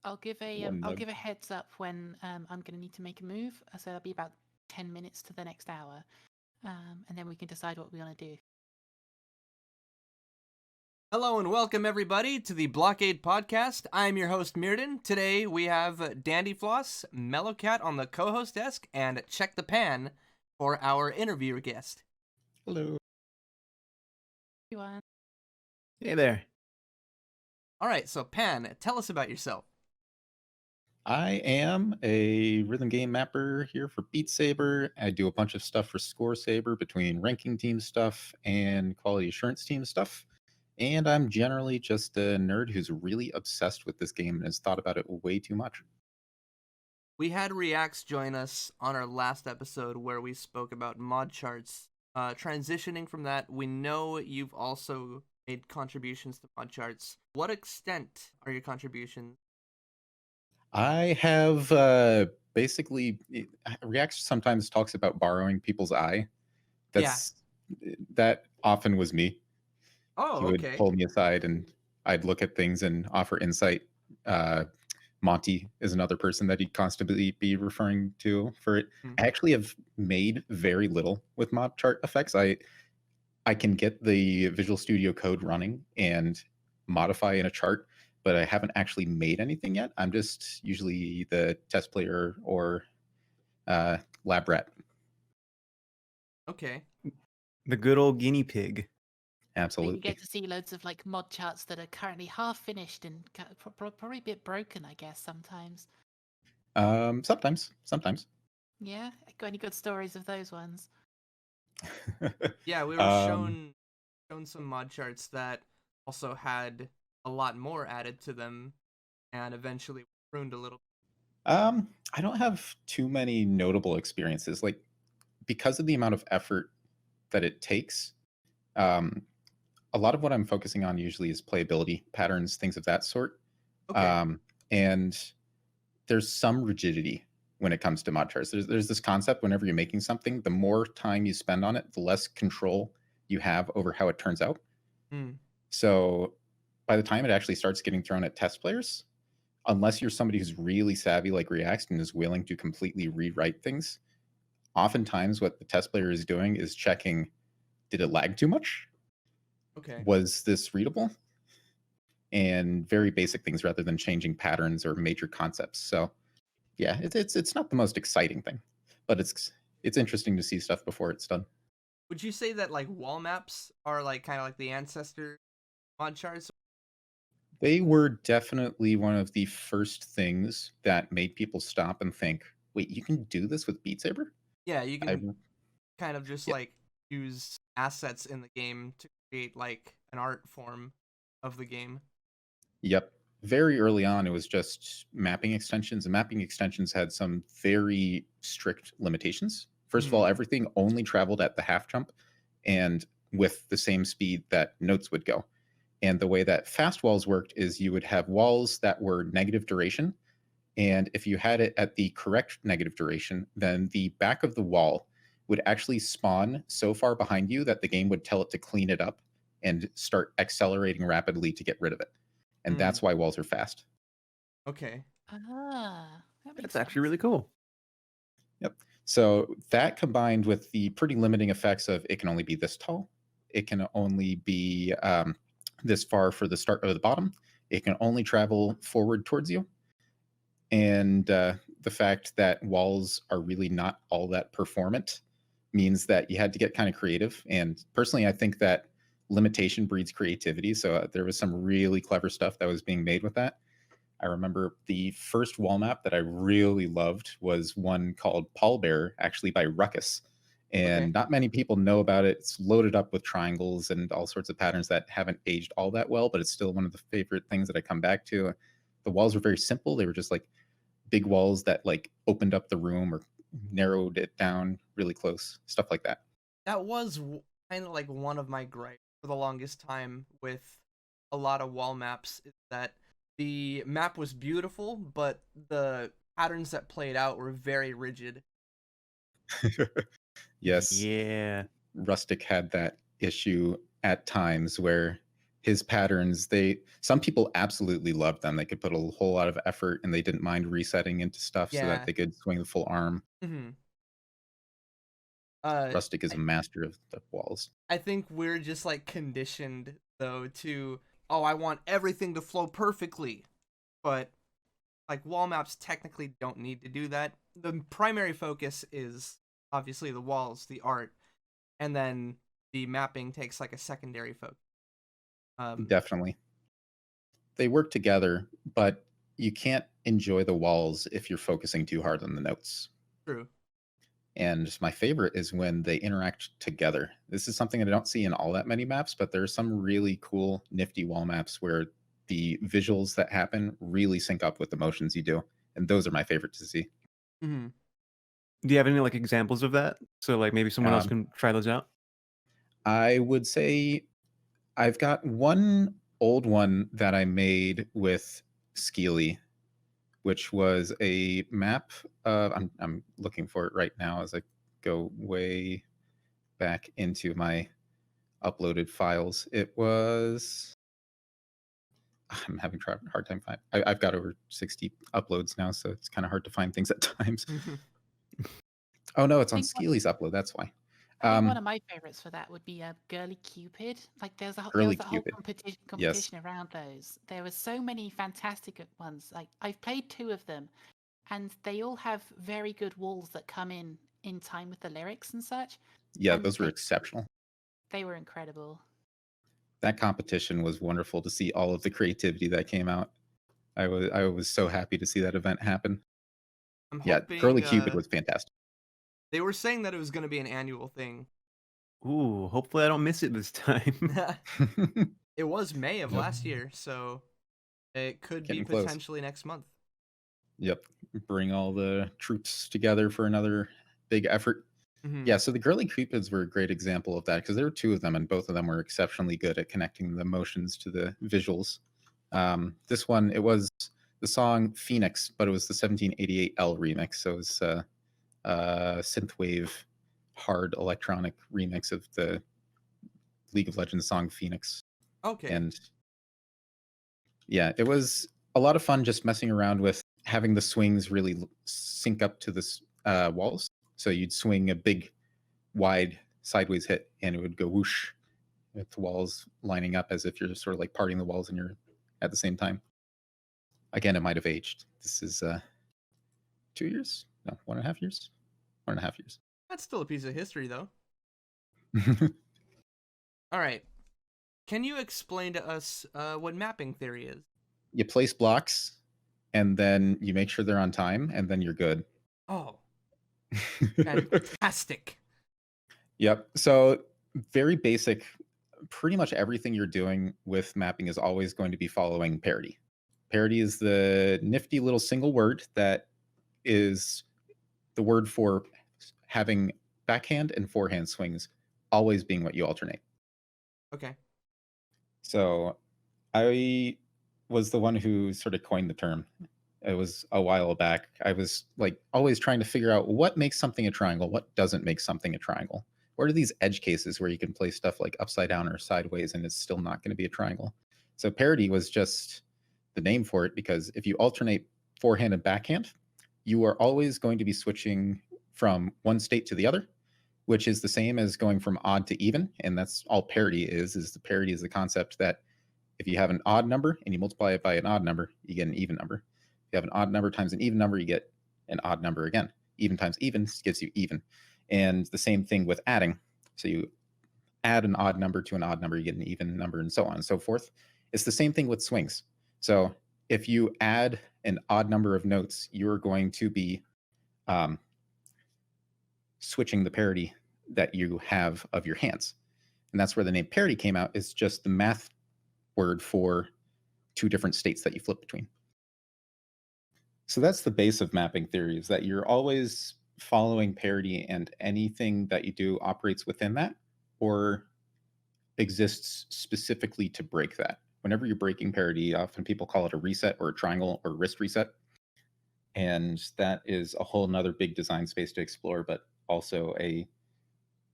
I'll nug. give a heads up when I'm going to need to make a move. So it'll be about 10 minutes to the next hour, and then we can decide what we want to do. Hello and welcome everybody to the Blockade podcast. I'm your host Mirden. Today we have Dandy Floss, Mellowcat on the co-host desk, and CheckThePan for our interview guest. Hello. Everyone. Hey there. All right, so Pan, tell us about yourself. I am a rhythm game mapper here for Beat Saber. I do a bunch of stuff for Score Saber between ranking team stuff and quality assurance team stuff. And I'm generally just a nerd who's really obsessed with this game and has thought about it way too much. We had Reaxt join us on our last episode where we spoke about mod charts. Transitioning from that, we know you've also made contributions to mod charts. What extent are your contributions? I have basically, React sometimes talks about borrowing people's eye. That often was me. Oh, He would okay. pull me aside and I'd look at things and offer insight. Monty is another person that he'd constantly be referring to for it. I actually have made very little with mod chart effects. I can get the Visual Studio Code running and modify in a chart, but I haven't actually made anything yet. I'm just usually the test player or lab rat. Okay. The good old guinea pig. Absolutely. You get to see loads of like mod charts that are currently half finished and probably a bit broken, I guess, sometimes. Sometimes. Yeah, got any good stories of those ones? Yeah, we were shown some mod charts that also had a lot more added to them and eventually pruned a little. I don't have too many notable experiences. Like, because of the amount of effort that it takes, a lot of what I'm focusing on usually is playability patterns, things of that sort. Okay. And there's some rigidity when it comes to mod charts. There's this concept whenever you're making something, the more time you spend on it, the less control you have over how it turns out. So by the time it actually starts getting thrown at test players, unless you're somebody who's really savvy like React and is willing to completely rewrite things, oftentimes what the test player is doing is checking, did it lag too much? Okay. Was this readable? And very basic things rather than changing patterns or major concepts. So yeah, it's not the most exciting thing, but it's interesting to see stuff before it's done. Would you say that like wall maps are like kind of like the ancestor mod charts? They were definitely one of the first things that made people stop and think, wait, you can do this with Beat Saber? Yeah, you can kind of just like use assets in the game to create like an art form of the game. Yep. Very early on, it was just mapping extensions, and mapping extensions had some very strict limitations. First of all, everything only traveled at the half jump and with the same speed that notes would go. And the way that fast walls worked is you would have walls that were negative duration. And if you had it at the correct negative duration, then the back of the wall would actually spawn so far behind you that the game would tell it to clean it up and start accelerating rapidly to get rid of it. And that's why walls are fast. Okay. That's actually really cool. Yep. So that combined with the pretty limiting effects of it can only be this tall, it can only be this far for the start or the bottom, it can only travel forward towards you, and the fact that walls are really not all that performant means that you had to get kind of creative. And personally, I think that limitation breeds creativity. So there was some really clever stuff that was being made with that. I remember the first wall map that I really loved was one called Pallbearer, actually by Ruckus. And not many people know about it. It's loaded up with triangles and all sorts of patterns that haven't aged all that well, but it's still one of the favorite things that I come back to. The walls were very simple. They were just like big walls that like opened up the room or narrowed it down really close, stuff like that. That was kind of like one of my gripes for the longest time with a lot of wall maps, is that the map was beautiful, but the patterns that played out were very rigid. Yes. Yeah. Rustic had that issue at times where his patterns, some people absolutely loved them. They could put a whole lot of effort and they didn't mind resetting into stuff so Yeah. that they could swing the full arm. Mm-hmm. Rustic is a master of the walls. I think we're just like conditioned though to, oh, I want everything to flow perfectly, but like wall maps technically don't need to do that. The primary focus is obviously the walls, the art, and then the mapping takes like a secondary focus. Definitely. They work together, but you can't enjoy the walls if you're focusing too hard on the notes. True. And my favorite is when they interact together. This is something that I don't see in all that many maps, but there's some really cool, nifty wall maps where the visuals that happen really sync up with the motions you do. And those are my favorite to see. Mm-hmm. Do you have any like examples of that? So like maybe someone else can try those out? I would say I've got one old one that I made with Skeely, which was a map. I'm looking for it right now as I go way back into my uploaded files. It was. I'm having a hard time finding. I've got over 60 uploads now, so it's kind of hard to find things at times. Oh no, it's on Skeely's upload. That's why. I think one of my favorites for that would be Girly Cupid. Like there was a whole competition around those. There were so many fantastic ones. Like I've played 2 of them, and they all have very good walls that come in time with the lyrics and such. Yeah, those were exceptional. They were incredible. That competition was wonderful to see all of the creativity that came out. I was so happy to see that event happen. Girly Cupid was fantastic. They were saying that it was going to be an annual thing. Ooh, hopefully I don't miss it this time. It was May of last year, so it could be potentially next month. Yep. Bring all the troops together for another big effort. Mm-hmm. Yeah, so the Girly Cupids were a great example of that because there were 2 of them and both of them were exceptionally good at connecting the motions to the visuals. This one, it was the song Phoenix, but it was the 1788L remix. So it was synthwave hard electronic remix of the League of Legends song Phoenix. Okay. And yeah, it was a lot of fun just messing around with having the swings really sync up to the walls. So you'd swing a big, wide sideways hit, and it would go whoosh with the walls lining up as if you're sort of like parting the walls and you're at the same time. Again, it might have aged. This is 2 years? No, 1.5 years? 1.5 years. That's still a piece of history, though. All right. Can you explain to us what mapping theory is? You place blocks, and then you make sure they're on time, and then you're good. Oh. Fantastic. Yep. So very basic. Pretty much everything you're doing with mapping is always going to be following parity. Parity is the nifty little single word that is the word for having backhand and forehand swings always being what you alternate. Okay. So I was the one who sort of coined the term. It was a while back. I was like always trying to figure out what makes something a triangle, what doesn't make something a triangle. What are these edge cases where you can place stuff like upside down or sideways and it's still not going to be a triangle? So parity was just the name for it because if you alternate forehand and backhand, you are always going to be switching from one state to the other, which is the same as going from odd to even. And that's all parity is the parity is the concept that if you have an odd number and you multiply it by an odd number, you get an even number. If you have an odd number times an even number, you get an odd number again. Even times even gives you even. And the same thing with adding. So you add an odd number to an odd number, you get an even number, and so on and so forth. It's the same thing with swings. So if you add an odd number of notes, you're going to be switching the parity that you have of your hands. And that's where the name parity came out, is just the math word for 2 different states that you flip between. So that's the base of mapping theory, is that you're always following parity and anything that you do operates within that or exists specifically to break that. Whenever you're breaking parity, often people call it a reset or a triangle or wrist reset. And that is a whole nother big design space to explore, but also a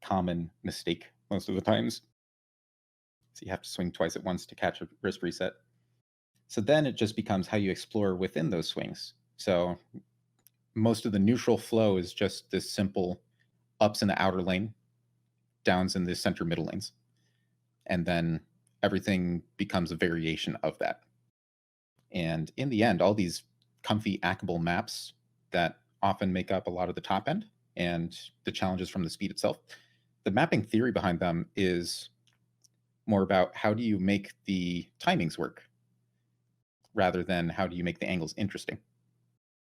common mistake most of the times. So you have to swing twice at once to catch a wrist reset. So then it just becomes how you explore within those swings. So most of the neutral flow is just this simple ups in the outer lane, downs in the center middle lanes. And then everything becomes a variation of that. And in the end, all these comfy, ackable maps that often make up a lot of the top end and the challenges from the speed itself, the mapping theory behind them is more about how do you make the timings work rather than how do you make the angles interesting.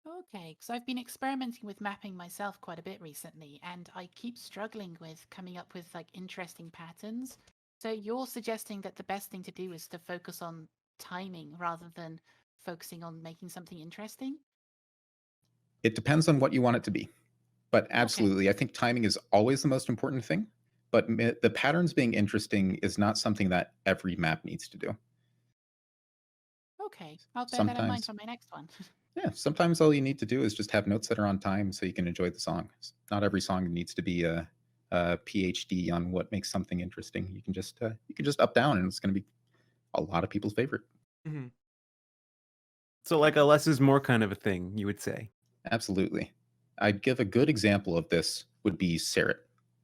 Okay, because I've been experimenting with mapping myself quite a bit recently, and I keep struggling with coming up with like interesting patterns. So you're suggesting that the best thing to do is to focus on timing rather than focusing on making something interesting? It depends on what you want it to be. But absolutely, Okay. I think timing is always the most important thing. But the patterns being interesting is not something that every map needs to do. Okay, I'll bear that in mind Sometimes, for my next one. yeah, sometimes all you need to do is just have notes that are on time so you can enjoy the song. Not every song needs to be a PhD on what makes something interesting. You can just up down, and it's going to be a lot of people's favorite. Mm-hmm. So like a less is more kind of a thing, you would say. Absolutely. I'd give a good example of this would be Serret.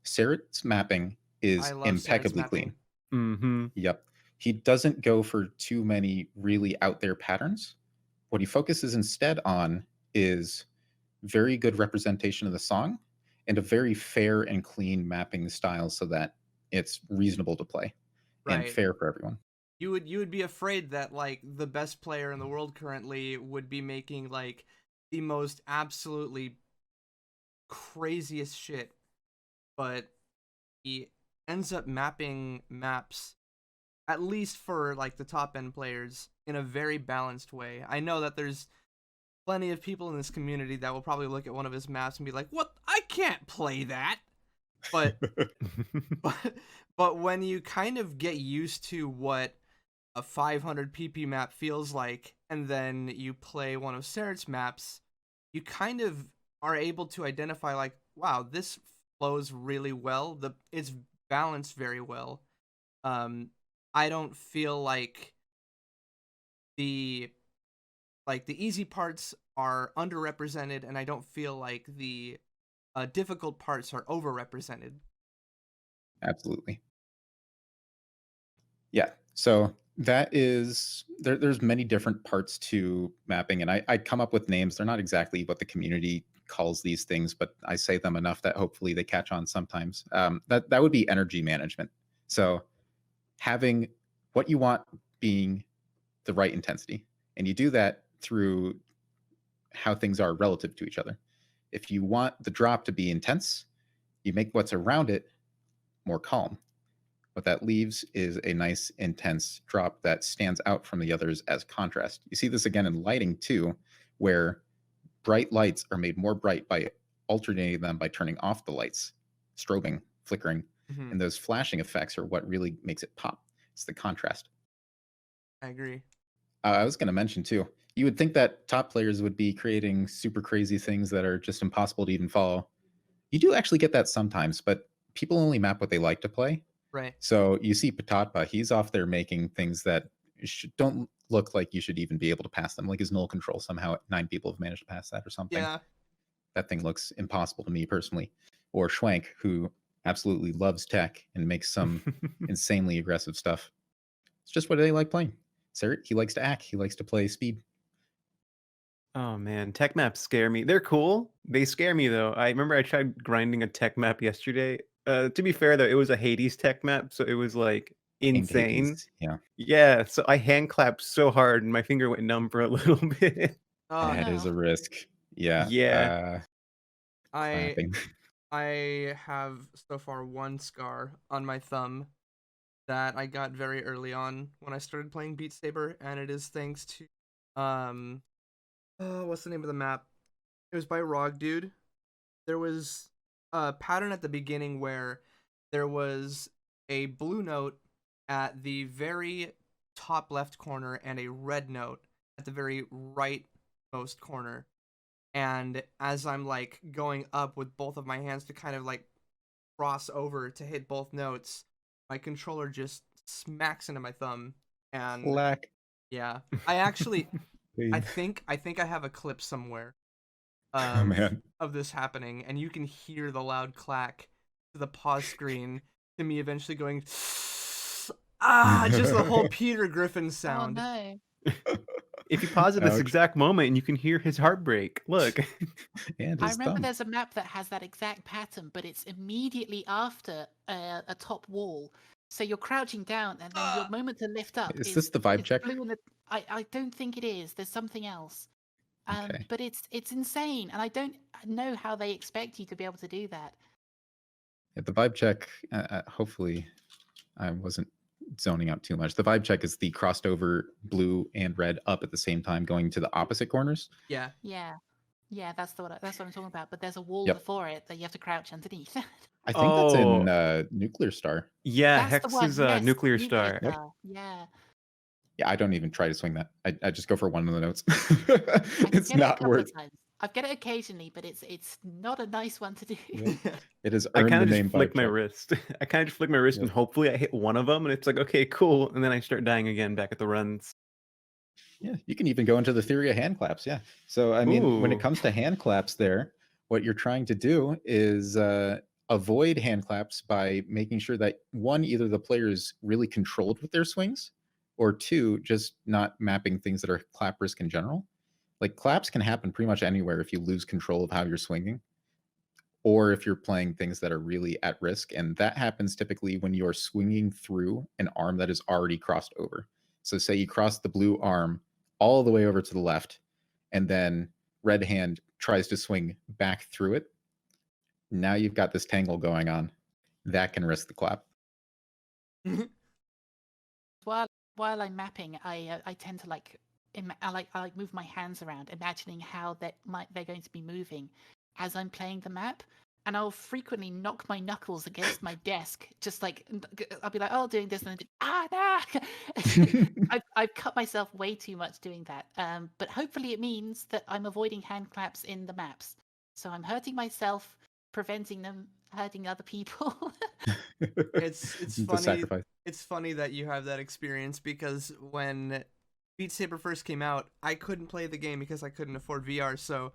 Serret's mapping I is love Sarah's impeccably mapping. clean. Mm-hmm. Yep. He doesn't go for too many really out there patterns. What he focuses instead on is very good representation of the song and a very fair and clean mapping style so that it's reasonable to play and Right. fair for everyone. You would be afraid that like the best player in the world currently would be making like the most absolutely craziest shit, but he ends up mapping maps, at least for like the top end players, in a very balanced way. I know that there's plenty of people in this community that will probably look at one of his maps and be like, "What? I can't play that." But but but when you kind of get used to what a 500 pp map feels like, and then you play one of Serret's maps, you kind of are able to identify like, wow, this flows really well. It's balanced very well. Um, I don't feel like the the easy parts are underrepresented, and I don't feel like the difficult parts are overrepresented. Absolutely. Yeah. So that is there's many different parts to mapping, and I come up with names. They're not exactly what the community calls these things, but I say them enough that hopefully they catch on sometimes. That would be energy management. So having what you want being the right intensity, and you do that through how things are relative to each other. If you want the drop to be intense, you make what's around it more calm. What that leaves is a nice intense drop that stands out from the others as contrast. You see this again in lighting too, where bright lights are made more bright by alternating them by turning off the lights, strobing, flickering, Mm-hmm. and those flashing effects are what really makes it pop. It's the contrast. I agree. I was going to mention too, you would think that top players would be creating super crazy things that are just impossible to even follow. You do actually get that sometimes, but people only map what they like to play. Right. So you see Patatpa, he's off there making things that don't look like you should even be able to pass them. Like his null control, somehow 9 people have managed to pass that or something. Yeah. That thing looks impossible to me personally. Or Schwank, who absolutely loves tech and makes some insanely aggressive stuff. It's just what they like playing. Serret, he likes to act. He likes to play speed. Oh man, tech maps scare me. They're cool. They scare me though. I remember I tried grinding a tech map yesterday. To be fair though, it was a Hades tech map, so it was like Named insane. Hades. Yeah. Yeah, so I hand clapped so hard and my finger went numb for a little bit. Oh That is no. a risk. Yeah. Yeah. I Clapping. I have so far one scar on my thumb that I got very early on when I started playing Beat Saber, and it is thanks to what's the name of the map? It was by Rog Dude. There was a pattern at the beginning where there was a blue note at the very top left corner and a red note at the very rightmost corner. And as I'm like going up with both of my hands to kind of like cross over to hit both notes, my controller just smacks into my thumb, and Slack. yeah, I actually, I Please. think I have a clip somewhere Oh man. of this happening, and you can hear the loud clack to the pause screen to me eventually going, just the whole Peter Griffin Oh sound. no. If you pause at this Ouch. exact moment, and you can hear his heartbreak. Look. And I his remember thumb. there's a map that has that exact pattern, but it's immediately after a top wall. So you're crouching down, and then your moment to lift up Is this the vibe it's check? blue in the. I don't think it is. There's something else. Okay. But it's insane, and I don't know how they expect you to be able to do that. Yeah, the vibe check. Hopefully, I wasn't zoning out too much. The vibe check is the crossed over blue and red up at the same time, going to the opposite corners. Yeah. Yeah, that's what I'm talking about. But there's a wall Yep. before it that you have to crouch underneath. I think that's in Oh, Nuclear Star. yeah, That's the Hex one. is Yes, nuclear nuclear star. Yep. star. Yeah, Yeah, I don't even try to swing that. I just go for one of the notes. I It's get it a not couple worth. of times. I've get it occasionally, but it's not a nice one to do. Yep. It has I earned kind the of just name flick vibe my check. wrist. I kind of just flick my wrist, Yep. and hopefully I hit one of them, and it's like, okay, cool, and then I start dying again back at the runs. Yeah, you can even go into the theory of hand claps. Yeah. So, I mean, when it Ooh. comes to hand claps, there, what you're trying to do is avoid hand claps by making sure that one, either the player is really controlled with their swings, or two, just not mapping things that are clap risk in general. Like claps can happen pretty much anywhere if you lose control of how you're swinging, or if you're playing things that are really at risk. And that happens typically when you're swinging through an arm that is already crossed over. So, say you cross the blue arm all the way over to the left, and then red hand tries to swing back through it. Now you've got this tangle going on. That can risk the clap. While I'm mapping, I tend to I like move my hands around, imagining how they're going to be moving as I'm playing the map, and I'll frequently knock my knuckles against my desk, just like I'll be like, oh, doing this, and then nah. I've cut myself way too much doing that. But hopefully it means that I'm avoiding hand claps in the maps, so I'm hurting myself, preventing them hurting other people. It's The funny. sacrifice. It's funny that you have that experience, because when Beat Saber first came out, I couldn't play the game because I couldn't afford VR, so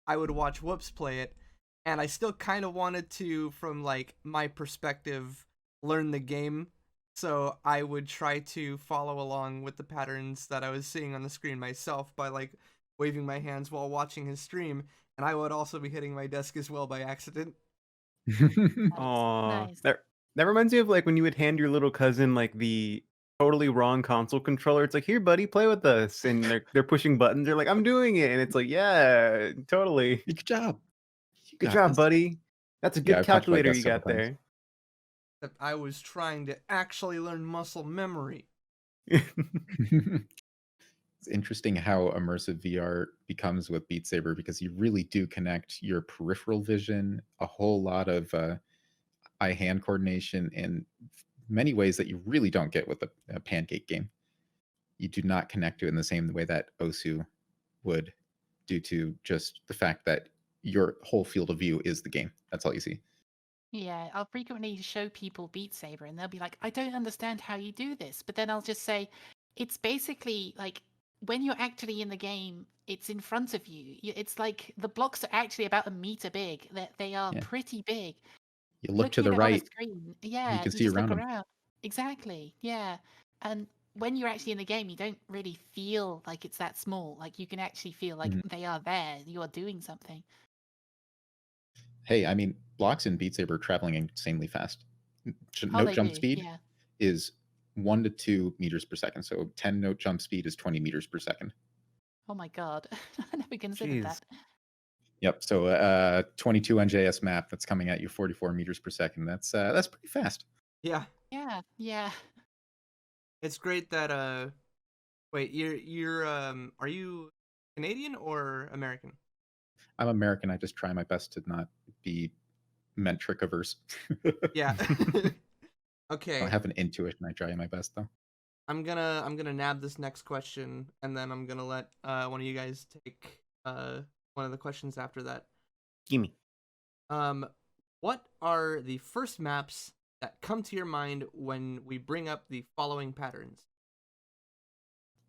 I would watch Whoops play it, and I still kind of wanted to, from like my perspective, learn the game. So I would try to follow along with the patterns that I was seeing on the screen myself by like waving my hands while watching his stream, and I would also be hitting my desk as well by accident. Aw, Nice. that reminds me of like when you would hand your little cousin like the totally wrong console controller. It's like, here, buddy, play with us, and they're pushing buttons. They're like, I'm doing it, and it's like, yeah, totally. Good job. You Good got job, this. buddy. That's a Yeah, good I've punched my calculator desk you several got times. there. That I was trying to actually learn muscle memory. It's interesting how immersive VR becomes with Beat Saber, because you really do connect your peripheral vision, a whole lot of eye-hand coordination in many ways that you really don't get with a pancake game. You do not connect to it in the same way that Osu would, due to just the fact that your whole field of view is the game. That's all you see. Yeah, I'll frequently show people Beat Saber, and they'll be like, I don't understand how you do this. But then I'll just say, it's basically like when you're actually in the game, it's in front of you. It's like the blocks are actually about a meter big. They are Yeah. pretty big. You look to Looking the at it on a right, screen, you yeah, can you see just look around them. around. Exactly, yeah. And when you're actually in the game, you don't really feel like it's that small. Like you can actually feel like Mhm. they are there. You are doing something. Hey, I mean, blocks in Beat Saber are traveling insanely fast. Oh, Note they jump do, speed yeah. is 1 to 2 meters per second. So 10 note jump speed is 20 meters per second. Oh my god, I never considered Jeez. that. Yep. So 22 NJS map that's coming at you 44 meters per second. That's pretty fast. Yeah, Yeah. it's great that wait, you're are you Canadian or American? I'm American. I just try my best to not be metric averse. Yeah. I Okay. have an intuition. I try my best though. I'm gonna nab this next question, and then I'm gonna let one of you guys take one of the questions after that. Gimme. What are the first maps that come to your mind when we bring up the following patterns.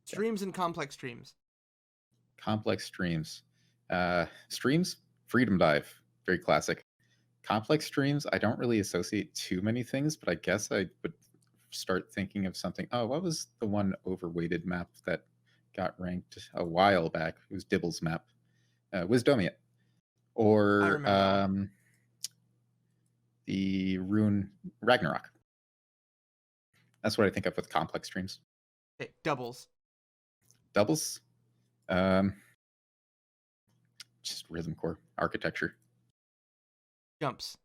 Streams and complex streams. Complex streams. Streams, Freedom Dive, very classic. Complex streams, I don't really associate too many things, but I guess I would start thinking of something. Oh, what was the one overweighted map that got ranked a while back? It was Dibble's map. Wisdomiat. Or the Rune Ragnarok. That's what I think of with complex streams. Okay, doubles. Doubles? Just rhythm core architecture. Jumps.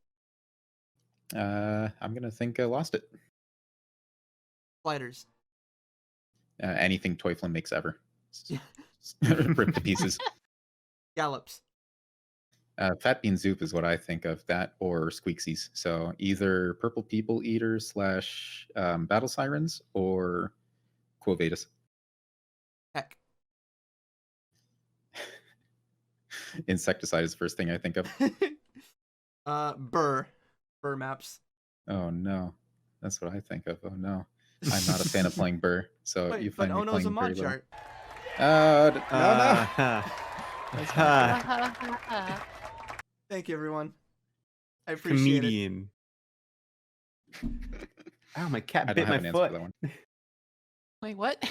I'm gonna think I lost it. Sliders. Anything Teuflin makes ever. Ripped to pieces. Gallops. Fat Bean Zoop is what I think of, that or Squeaksies. So either Purple People Eaters / Battle Sirens or Quo Vadis. Heck. Insecticide is the first thing I think of. Brrr. Brrr maps. Oh no. That's what I think of. Oh no. I'm not a fan of playing Brrr. So Wait, you find me Ono's a playing mod very chart. no. Thank you, everyone. I appreciate Comedian. Oh, my cat I bit don't have my an answer for foot. that one. Wait, what?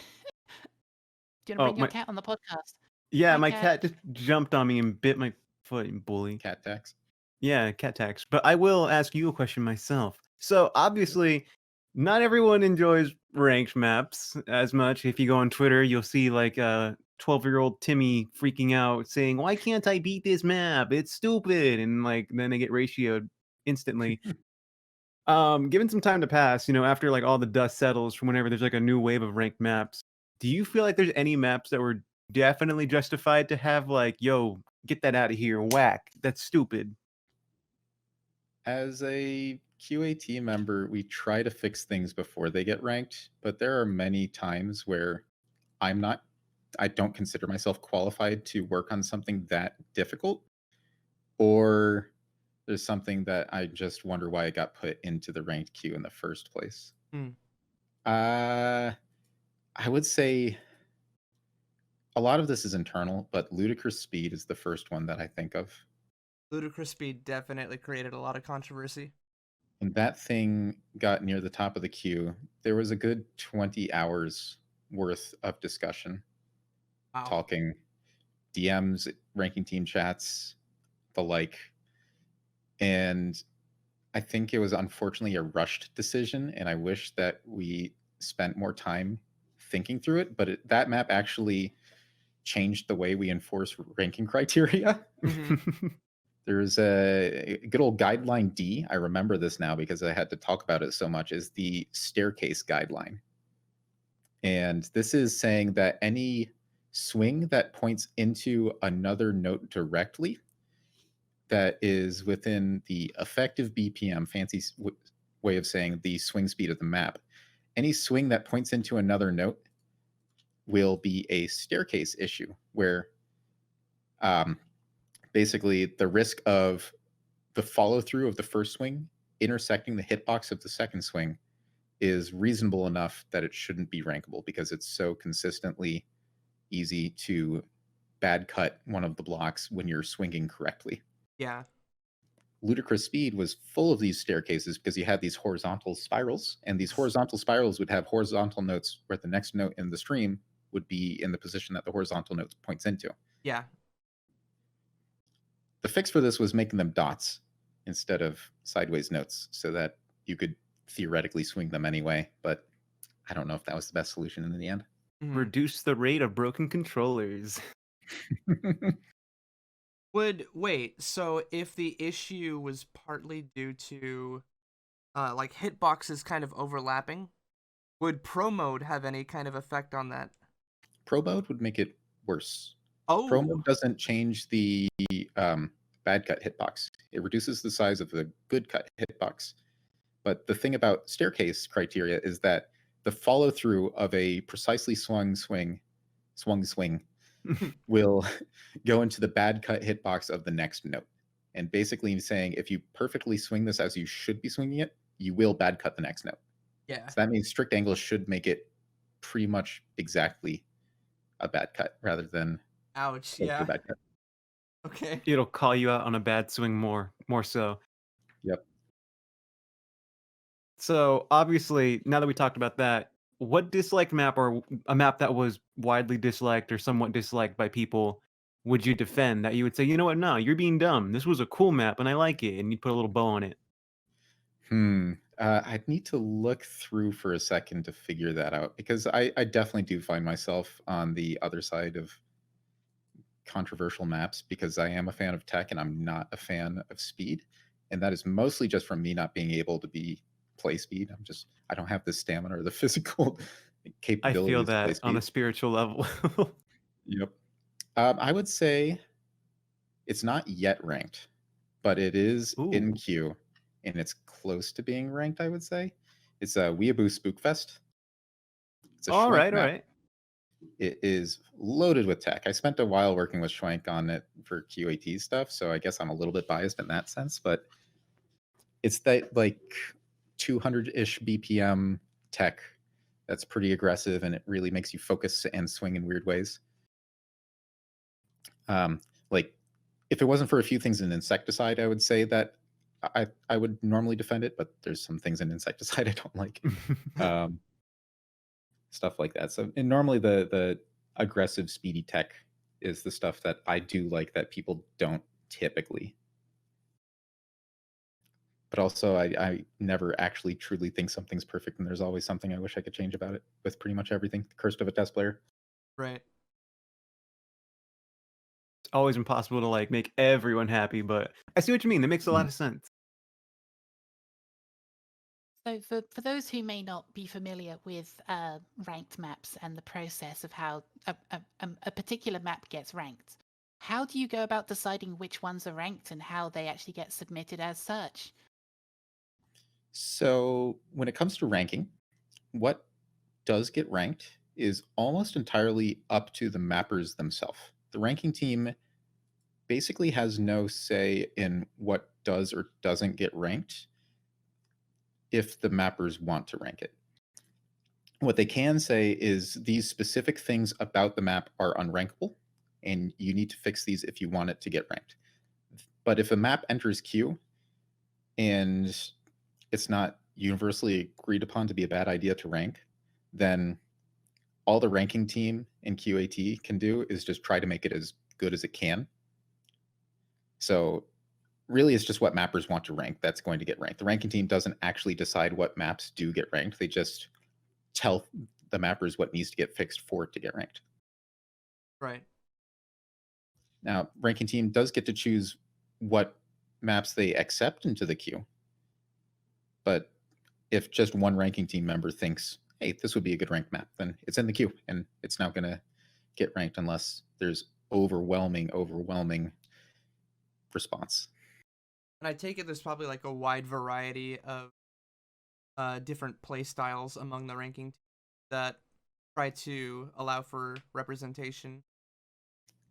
Do you Oh, want to bring your my- cat on the podcast? Yeah, Hi, my cat. cat just jumped on me and bit my foot, you bully. Cat tax. Yeah, cat tax. But I will ask you a question myself. So obviously, not everyone enjoys ranked maps as much. If you go on Twitter, you'll see like 12-year-old Timmy freaking out saying, "Why can't I beat this map? It's stupid." And like then they get ratioed instantly. Given some time to pass, after like all the dust settles from whenever there's like a new wave of ranked maps, do you feel like there's any maps that were definitely justified to have like, yo, get that out of here, whack, that's stupid? As a QA member, we try to fix things before they get ranked, but there are many times where I don't consider myself qualified to work on something that difficult, or there's something that I just wonder why it got put into the ranked queue in the first place. I would say a lot of this is internal, but Ludicrous Speed is the first one that I think of. Ludicrous Speed definitely created a lot of controversy. When that thing got near the top of the queue, there was a good 20 hours worth of discussion. Wow. Talking DMs, ranking team chats, the like. And I think it was unfortunately a rushed decision, and I wish that we spent more time thinking through it. But that map actually changed the way we enforce ranking criteria. Mm-hmm. There's a good old guideline D. I remember this now because I had to talk about it so much, is the staircase guideline. And this is saying that any swing that points into another note directly that is within the effective BPM, fancy way of saying the swing speed of the map, any swing that points into another note will be a staircase issue where basically the risk of the follow through of the first swing intersecting the hitbox of the second swing is reasonable enough that it shouldn't be rankable because it's so consistently easy to bad cut one of the blocks when you're swinging correctly. Yeah. Ludicrous Speed was full of these staircases because you had these horizontal spirals, and these horizontal spirals would have horizontal notes where the next note in the stream would be in the position that the horizontal note points into. Yeah. The fix for this was making them dots instead of sideways notes so that you could theoretically swing them anyway, but I don't know if that was the best solution in the end. Mm-hmm. Reduce the rate of broken controllers. So if the issue was partly due to like hitboxes kind of overlapping, would pro mode have any kind of effect on that? Pro mode would make it worse. Oh, Pro mode doesn't change the bad cut hitbox. It reduces the size of the good cut hitbox. But the thing about staircase criteria is that the follow through of a precisely swung swing will go into the bad cut hitbox of the next note. And basically saying if you perfectly swing this as you should be swinging it, you will bad cut the next node. Yeah. So that means strict angles should make it pretty much exactly a bad cut rather than ouch. close to a Yeah. bad cut. Okay. It'll call you out on a bad swing more so. Yep. So obviously, now that we talked about that, what disliked map or a map that was widely disliked or somewhat disliked by people would you defend that you would say, you know what, no, you're being dumb. This was a cool map and I like it, and you put a little bow on it. I'd need to look through for a second to figure that out, because I definitely do find myself on the other side of controversial maps, because I am a fan of tech and I'm not a fan of speed. And that is mostly just from me not being able to play speed. I don't have the stamina or the physical I capabilities feel to play that on a speed. spiritual level. Yep. I would say it's not yet ranked, but it is in Ooh. queue, and it's close to being ranked, I would say. It's a Weeaboo Spookfest. It's a All Schwenk right, all map. right. It is loaded with tech. I spent a while working with Schwenk on it for QAT stuff, so I guess I'm a little bit biased in that sense, but it's that like 200-ish BPM tech that's pretty aggressive, and it really makes you focus and swing in weird ways. Like, if it wasn't for a few things in Insecticide, I would say that I would normally defend it, but there's some things in Insecticide I don't like. Stuff like that. So, and normally the aggressive, speedy tech is the stuff that I do like that people don't typically. But also, I never actually truly think something's perfect, and there's always something I wish I could change about it with pretty much everything. The curse of a test player. Right. It's always impossible to like make everyone happy, but I see what you mean. That makes a lot of sense. So for those who may not be familiar with ranked maps and the process of how a particular map gets ranked, how do you go about deciding which ones are ranked and how they actually get submitted as such? So when it comes to ranking, what does get ranked is almost entirely up to the mappers themselves. The ranking team basically has no say in what does or doesn't get ranked if the mappers want to rank it. What they can say is these specific things about the map are unrankable, and you need to fix these if you want it to get ranked. But if a map enters queue and it's not universally agreed upon to be a bad idea to rank, then all the ranking team in QAT can do is just try to make it as good as it can. So really, it's just what mappers want to rank that's going to get ranked. The ranking team doesn't actually decide what maps do get ranked. They just tell the mappers what needs to get fixed for it to get ranked. Right. Now, ranking team does get to choose what maps they accept into the queue. But if just one ranking team member thinks, hey, this would be a good ranked map, then it's in the queue, and it's not going to get ranked unless there's overwhelming response. And I take it there's probably like a wide variety of different play styles among the ranking teams that try to allow for representation.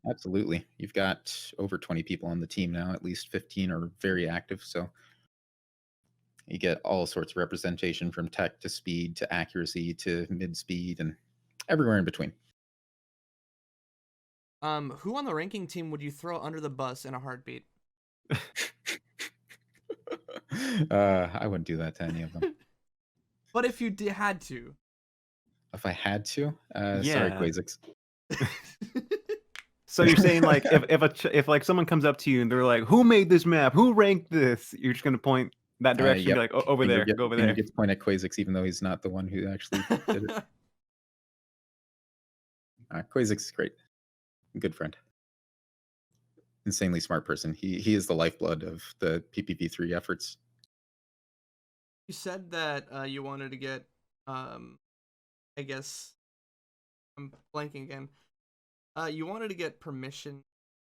Absolutely. You've got over 20 people on the team now. At least 15 are very active. So you get all sorts of representation, from tech to speed to accuracy to mid speed and everywhere in between. Who on the ranking team would you throw under the bus in a heartbeat? I wouldn't do that to any of them. But if you had to. If I had to, sorry, Yeah. Quasix. So you're saying like if like someone comes up to you and they're like, "Who made this map? Who ranked this?" You're just gonna point that direction, Yep. and be like, "Oh, over there, go over there." You get to point at Quasix, even though he's not the one who actually did it. Quasix is great, good friend, insanely smart person. He is the lifeblood of the PPV3 efforts. You said that you wanted to get, I guess, I'm blanking again. You wanted to get permission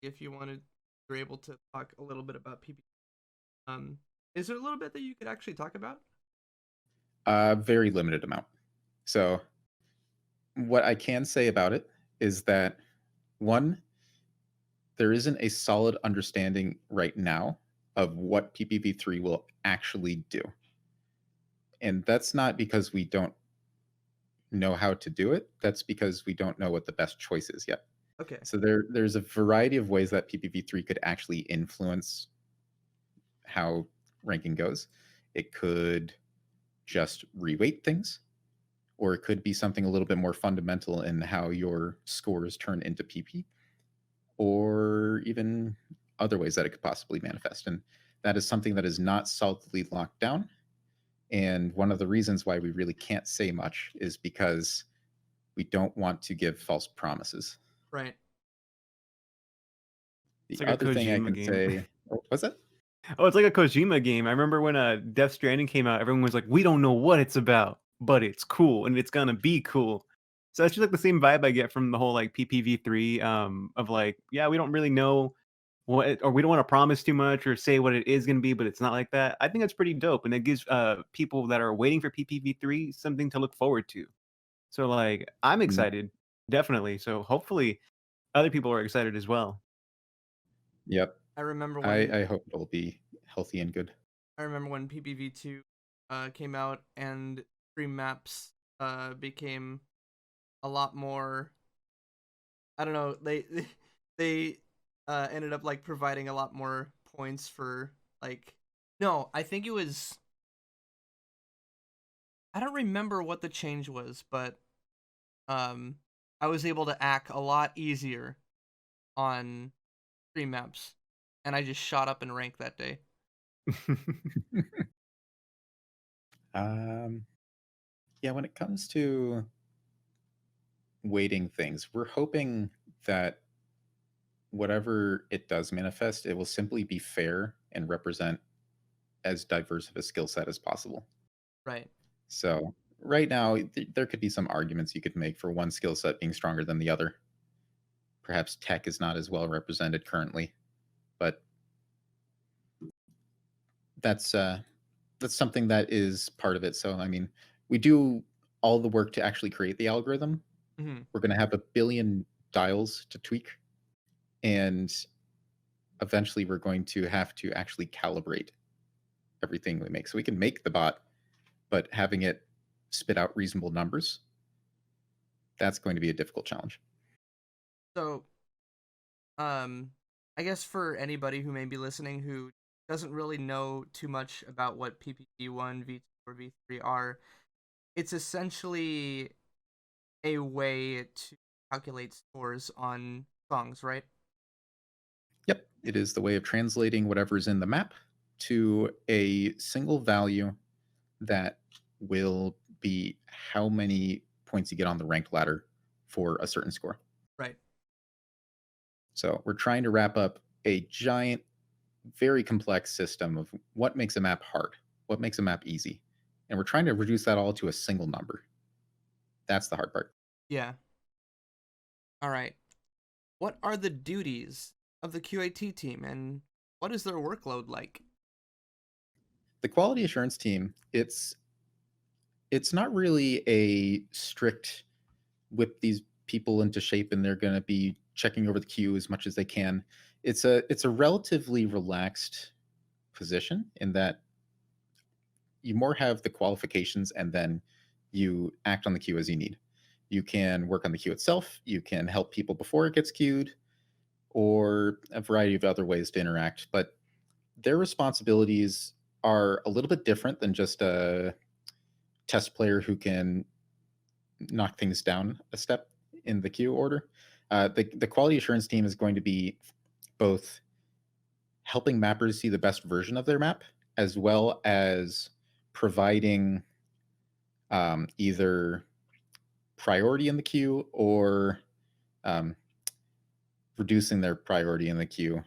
if you wanted, you're able to talk a little bit about PPV. Is there a little bit that you could actually talk about? Very limited amount. So what I can say about it is that, one, there isn't a solid understanding right now of what PPV3 will actually do. And that's not because we don't know how to do it. That's because we don't know what the best choice is yet. Okay. So there's a variety of ways that PPV3 could actually influence how ranking goes. It could just reweight things, or it could be something a little bit more fundamental in how your scores turn into PP, or even other ways that it could possibly manifest. And that is something that is not solidly locked down. And one of the reasons why we really can't say much is because we don't want to give false promises. Right. The other thing I can say, what's that? Oh, it's like a Kojima game. I remember when Death Stranding came out, everyone was like, we don't know what it's about, but it's cool and it's gonna be cool. So that's just like the same vibe I get from the whole like PPV3 of like, yeah, we don't really know what, or we don't want to promise too much or say what it is gonna be, but it's not like that. I think that's pretty dope, and it gives people that are waiting for PPV3 something to look forward to. So like, I'm excited, definitely. So hopefully other people are excited as well. Yep. I remember when I hope it'll be healthy and good. I remember when PPV2 came out and stream maps became a lot more. I don't know. They ended up like providing a lot more points for like. No, I think it was. I don't remember what the change was, but I was able to act a lot easier on stream maps, and I just shot up in rank that day. Yeah, when it comes to weighting things, we're hoping that whatever it does manifest, it will simply be fair and represent as diverse of a skill set as possible. Right. So right now, there could be some arguments you could make for one skill set being stronger than the other. Perhaps tech is not as well represented currently, but that's something that is part of it. So I mean, we do all the work to actually create the algorithm. Mm-hmm. We're going to have 1 billion dials to tweak, and eventually we're going to have to actually calibrate everything we make. So we can make the bot, but having it spit out reasonable numbers, that's going to be a difficult challenge. So, I guess for anybody who may be listening who doesn't really know too much about what PPV1, V2, or V3 are, it's essentially a way to calculate scores on songs, right? Yep, it is the way of translating whatever's in the map to a single value that will be how many points you get on the ranked ladder for a certain score. Right. So we're trying to wrap up a giant, very complex system of what makes a map hard, what makes a map easy. And we're trying to reduce that all to a single number. That's the hard part. Yeah. All right. What are the duties of the QAT team, and what is their workload like? The quality assurance team, it's not really a strict whip these people into shape and they're going to be checking over the queue as much as they can. It's a relatively relaxed position in that you more have the qualifications and then you act on the queue as you need. You can work on the queue itself, you can help people before it gets queued, or a variety of other ways to interact, but their responsibilities are a little bit different than just a test player who can knock things down a step in the queue order. The quality assurance team is going to be both helping mappers see the best version of their map, as well as providing either priority in the queue or reducing their priority in the queue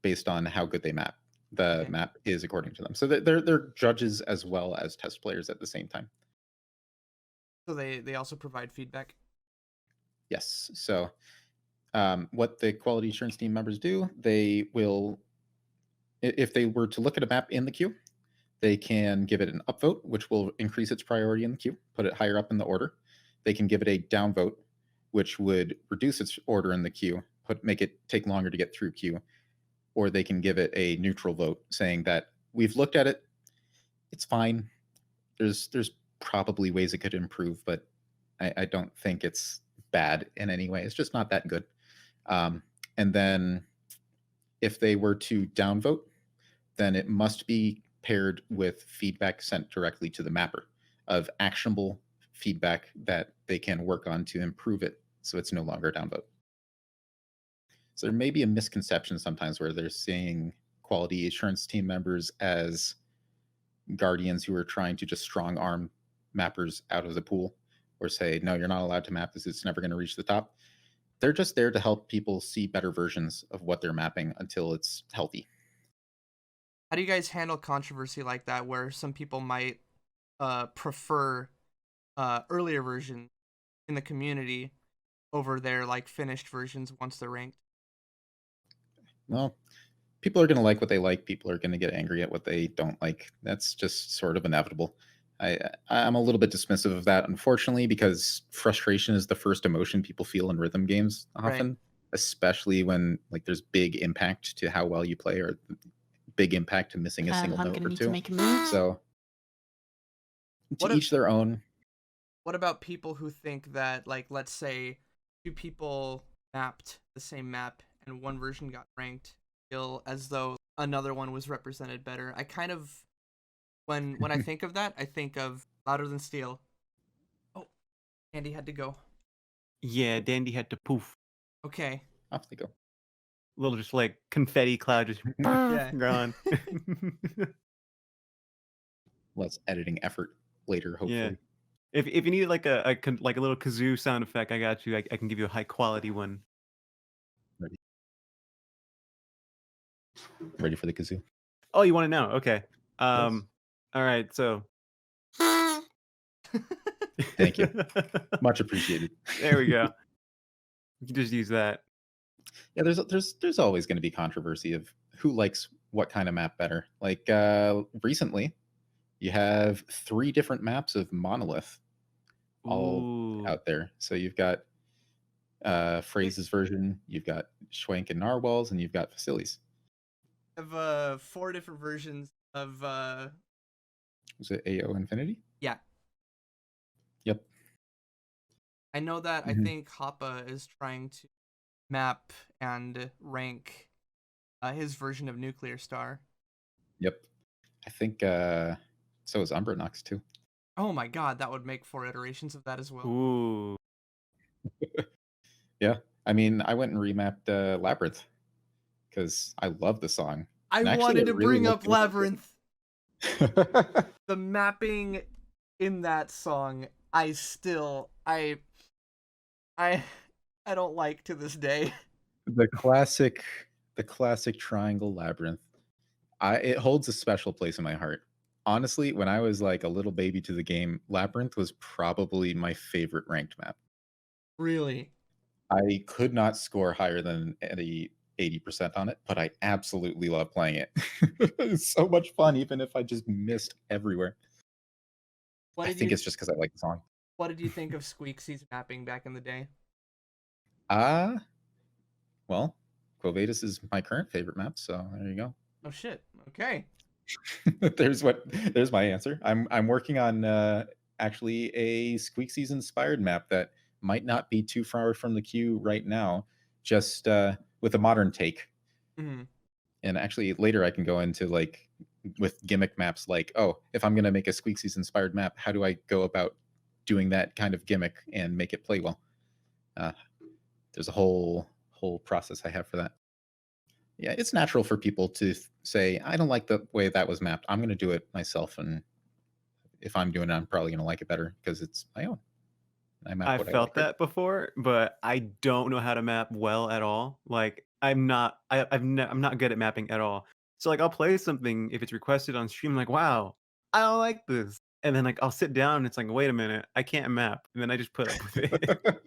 based on how good they map. The map is according to them. So they're judges as well as test players at the same time. So they also provide feedback? Yes. So what the quality assurance team members do, they will, if they were to look at a map in the queue, they can give it an upvote, which will increase its priority in the queue, put it higher up in the order. They can give it a downvote, which would reduce its order in the queue, make it take longer to get through queue. Or they can give it a neutral vote saying that we've looked at it, it's fine, there's probably ways it could improve, but I don't think it's bad in any way. It's just not that good. And then if they were to downvote, then it must be paired with feedback sent directly to the mapper of actionable feedback that they can work on to improve it, so it's no longer a downvote. So there may be a misconception sometimes where they're seeing quality assurance team members as guardians who are trying to just strong arm mappers out of the pool, or say, no, you're not allowed to map this, it's never going to reach the top. They're just there to help people see better versions of what they're mapping until it's healthy. How do you guys handle controversy like that, where some people might prefer earlier versions in the community over their like finished versions once they're ranked? Well, people are going to like what they like. People are going to get angry at what they don't like. That's just sort of inevitable. I'm a little bit dismissive of that, unfortunately, because frustration is the first emotion people feel in rhythm games often, right. Especially when like there's big impact to how well you play, or big impact to missing a single note or two. To make a move. So to each their own. What about people who think that, like, let's say 2 people mapped the same map and one version got ranked, feel as though another one was represented better? I kind of, when I think of that, I think of Louder Than Steel. Oh, Dandy had to go. Yeah, Dandy had to poof. Okay. Off they go. Little just like confetti cloud just gone. Less editing effort later, hopefully. Yeah. If you need like a little kazoo sound effect, I got you. I can give you a high quality one. Ready for the kazoo? Oh, you want to know? Okay. Yes. All right. So. Thank you. Much appreciated. There we go. You can just use that. Yeah, there's always going to be controversy of who likes what kind of map better. Like recently, you have 3 different maps of Monolith all out there. So you've got Phrase's version, you've got Schwank and Narwhal's, and you've got Facilities. I have 4 different versions of Was it AO Infinity? Yeah. Yep. I know that I think Hoppa is trying to map and rank his version of Nuclear Star. Yep. I think so is Umbranux too. Oh my god, that would make 4 iterations of that as well. Ooh. Yeah. I mean, I went and remapped Labyrinth because I love the song. I wanted to bring up Labyrinth. The mapping in that song, I don't like to this day. The classic triangle Labyrinth. It holds a special place in my heart. Honestly, when I was like a little baby to the game, Labyrinth was probably my favorite ranked map. Really? I could not score higher than 80% on it, but I absolutely love playing it. It's so much fun, even if I just missed everywhere. I think it's just because I like the song. What did you think of Squeaksy's mapping back in the day? Well, Quovatus is my current favorite map, so there you go. Oh shit. Okay. There's my answer. I'm working on actually a Squeaksy's inspired map that might not be too far from the queue right now, just with a modern take. Mm-hmm. And actually later I can go into like with gimmick maps, like, oh, if I'm gonna make a Squeaksy's inspired map, how do I go about doing that kind of gimmick and make it play well? There's a whole process I have for that. Yeah, it's natural for people to say, I don't like the way that was mapped. I'm going to do it myself. And if I'm doing it, I'm probably going to like it better because it's my own. I felt that before, but I don't know how to map well at all. Like I'm not good at mapping at all. So like I'll play something if it's requested on stream, like, wow, I don't like this. And then like I'll sit down and it's like, wait a minute, I can't map. And then I just put up with it.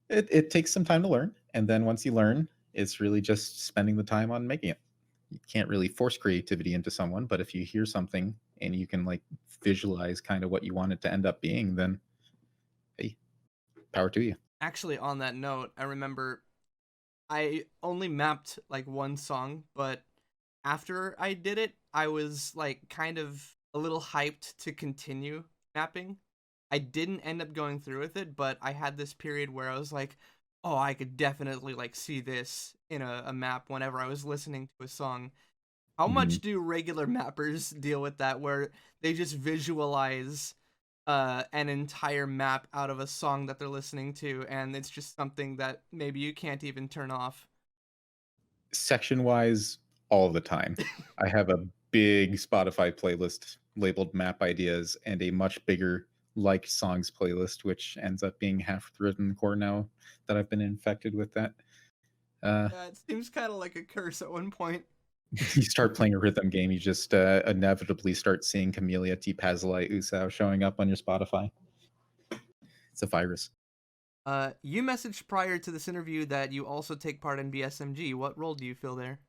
It takes some time to learn. And then once you learn, it's really just spending the time on making it. You can't really force creativity into someone, but if you hear something and you can like visualize kind of what you want it to end up being, then hey, power to you. Actually, on that note, I remember I only mapped like one song, but after I did it, I was like kind of a little hyped to continue mapping. I didn't end up going through with it, but I had this period where I was like, oh, I could definitely like see this in a map whenever I was listening to a song. How much do regular mappers deal with that, where they just visualize an entire map out of a song that they're listening to, and it's just something that maybe you can't even turn off? Section wise, all the time. I have a big Spotify playlist labeled map ideas and a much bigger like songs playlist, which ends up being half the rhythm core now that I've been infected with that. Yeah, it seems kind of like a curse at one point. You start playing a rhythm game, you just inevitably start seeing Camellia, T. Pazilai, Usao showing up on your Spotify. It's a virus. You messaged prior to this interview that you also take part in BSMG. What role do you fill there?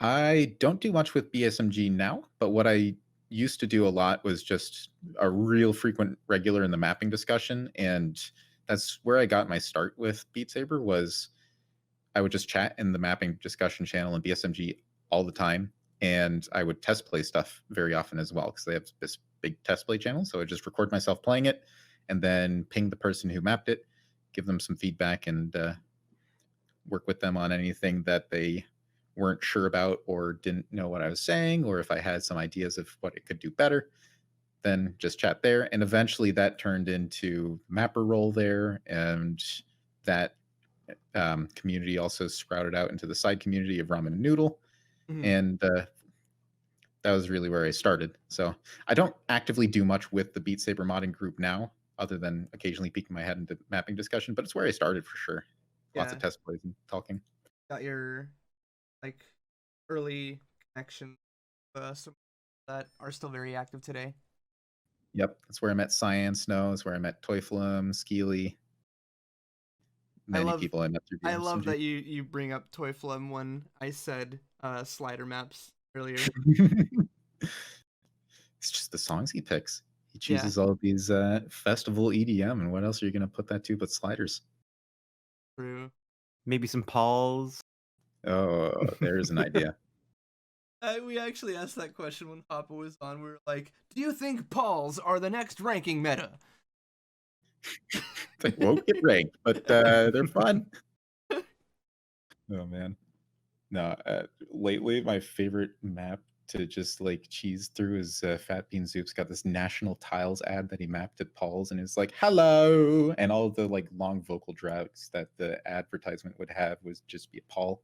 I don't do much with BSMG now, but what I used to do a lot was just a real frequent regular in the mapping discussion, and that's where I got my start with Beat Saber. Was I would just chat in the mapping discussion channel in BSMG all the time, and I would test play stuff very often as well, because they have this big test play channel. So I just record myself playing it and then ping the person who mapped it, give them some feedback, and work with them on anything that they weren't sure about or didn't know what I was saying, or if I had some ideas of what it could do better, then just chat there. And eventually that turned into mapper role there, and that community also sprouted out into the side community of Ramen Noodle. And that was really where I started. So I don't actively do much with the Beat Saber modding group now, other than occasionally peeking my head into mapping discussion, but it's where I started for sure. Lots of test plays and talking. Got your like early connection some that are still very active today. Yep, that's where I met Cyan Snow. That's where I met Toyflum, Skeely. Many people I met through BSMG. I love that you bring up Toyflum when I said slider maps earlier. It's just the songs he picks. He chooses all of these festival EDM, and what else are you going to put that to but sliders? True. Maybe some Pauls. Oh, there's an idea. We actually asked that question when Papa was on. We were like, do you think Pauls are the next ranking meta? They won't get ranked, but they're fun. Oh, man. No, lately my favorite map to just like cheese through is Fat Bean Zoop's got this National Tiles ad that he mapped at Paul's, and it's like, hello, and all the like long vocal drags that the advertisement would have was just be a Paul.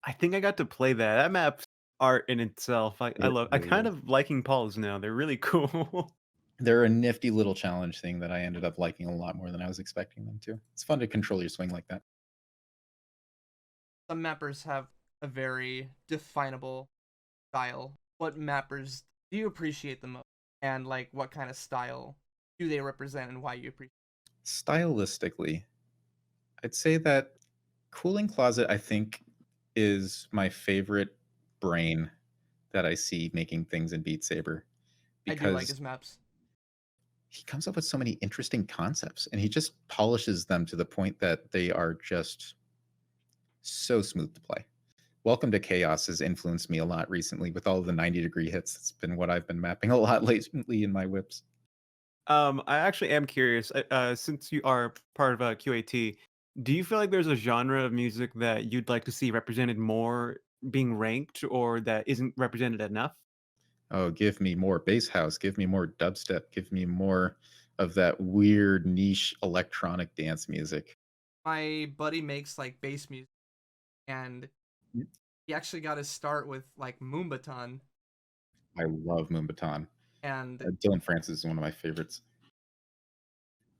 I think I got to play that. That map's art in itself. I kind of liking Paul's now. They're really cool. They're a nifty little challenge thing that I ended up liking a lot more than I was expecting them to. It's fun to control your swing like that. Some mappers have a very definable style. What mappers do you appreciate the most? And like what kind of style do they represent and why you appreciate it? Stylistically, I'd say that Cooling Closet, I think, is my favorite brain that I see making things in Beat Saber. Because I do like his maps. He comes up with so many interesting concepts, and he just polishes them to the point that they are just so smooth to play. Welcome to Chaos has influenced me a lot recently with all of the 90-degree hits. It's been what I've been mapping a lot lately in my whips. I actually am curious, since you are part of QAT, do you feel like there's a genre of music that you'd like to see represented more being ranked, or that isn't represented enough? Oh, give me more bass house, give me more dubstep, give me more of that weird niche electronic dance music. My buddy makes like bass music, and he actually got his start with like Moombahton. I love Moombahton. And Dylan Francis is one of my favorites.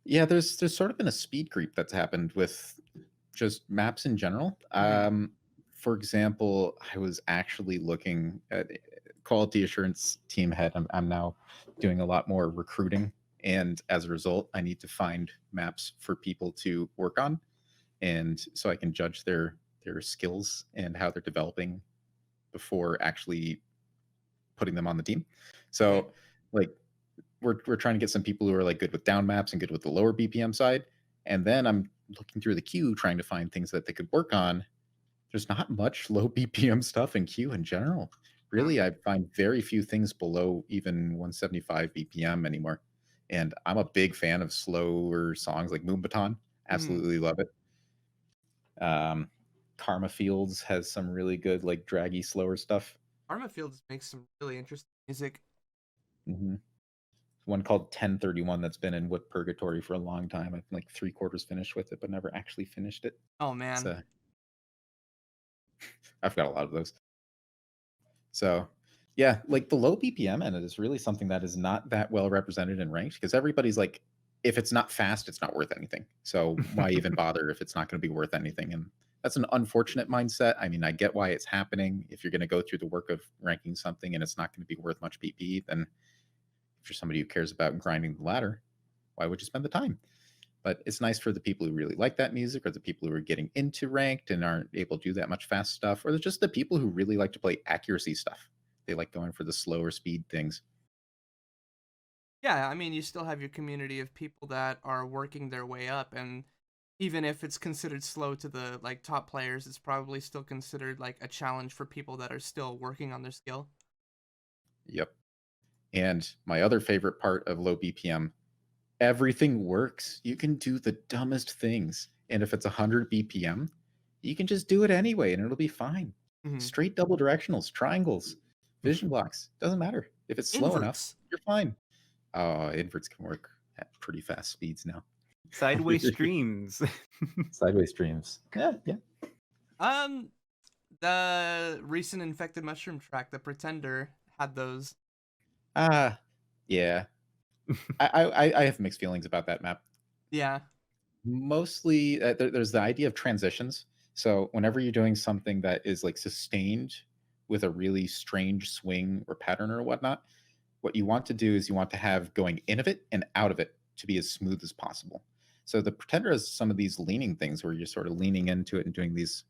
Yeah, there's sort of been a speed creep that's happened with just maps in general. For example, I was actually looking at quality assurance team head. I'm now doing a lot more recruiting, and as a result, I need to find maps for people to work on, and so I can judge their skills and how they're developing before actually putting them on the team. So, like, we're trying to get some people who are like good with down maps and good with the lower BPM side, and then I'm looking through the queue trying to find things that they could work on. There's not much low BPM stuff in queue in general. Really, I find very few things below even 175 BPM anymore. And I'm a big fan of slower songs like Moonbaton. Absolutely love it. Karma Fields has some really good, like, draggy, slower stuff. Karma Fields makes some really interesting music. One called 1031 that's been in Whip Purgatory for a long time. I'm like 3/4 finished with it, but never actually finished it. Oh man, I've got a lot of those. So yeah, like the low BPM end is really something that is not that well represented in ranked, because everybody's like, if it's not fast, it's not worth anything. So why even bother if it's not going to be worth anything? And that's an unfortunate mindset. I mean, I get why it's happening. If you're going to go through the work of ranking something and it's not going to be worth much BP, then if you're somebody who cares about grinding the ladder, why would you spend the time? But it's nice for the people who really like that music, or the people who are getting into ranked and aren't able to do that much fast stuff, or just the people who really like to play accuracy stuff. They like going for the slower speed things. Yeah, I mean, you still have your community of people that are working their way up, and even if it's considered slow to the like top players, it's probably still considered like a challenge for people that are still working on their skill. Yep. And my other favorite part of low BPM, everything works. You can do the dumbest things. And if it's 100 BPM, you can just do it anyway and it'll be fine. Straight double directionals, triangles, vision blocks, doesn't matter. If it's slow enough, you're fine. Inverts can work at pretty fast speeds now. Sideways streams. Sideways streams. Yeah. The recent Infected Mushroom track, The Pretender, had those. Yeah. I have mixed feelings about that map. Yeah. Mostly, there's the idea of transitions. So whenever you're doing something that is like sustained with a really strange swing or pattern or whatnot, what you want to do is you want to have going in of it and out of it to be as smooth as possible. So the Pretender has some of these leaning things where you're sort of leaning into it and doing these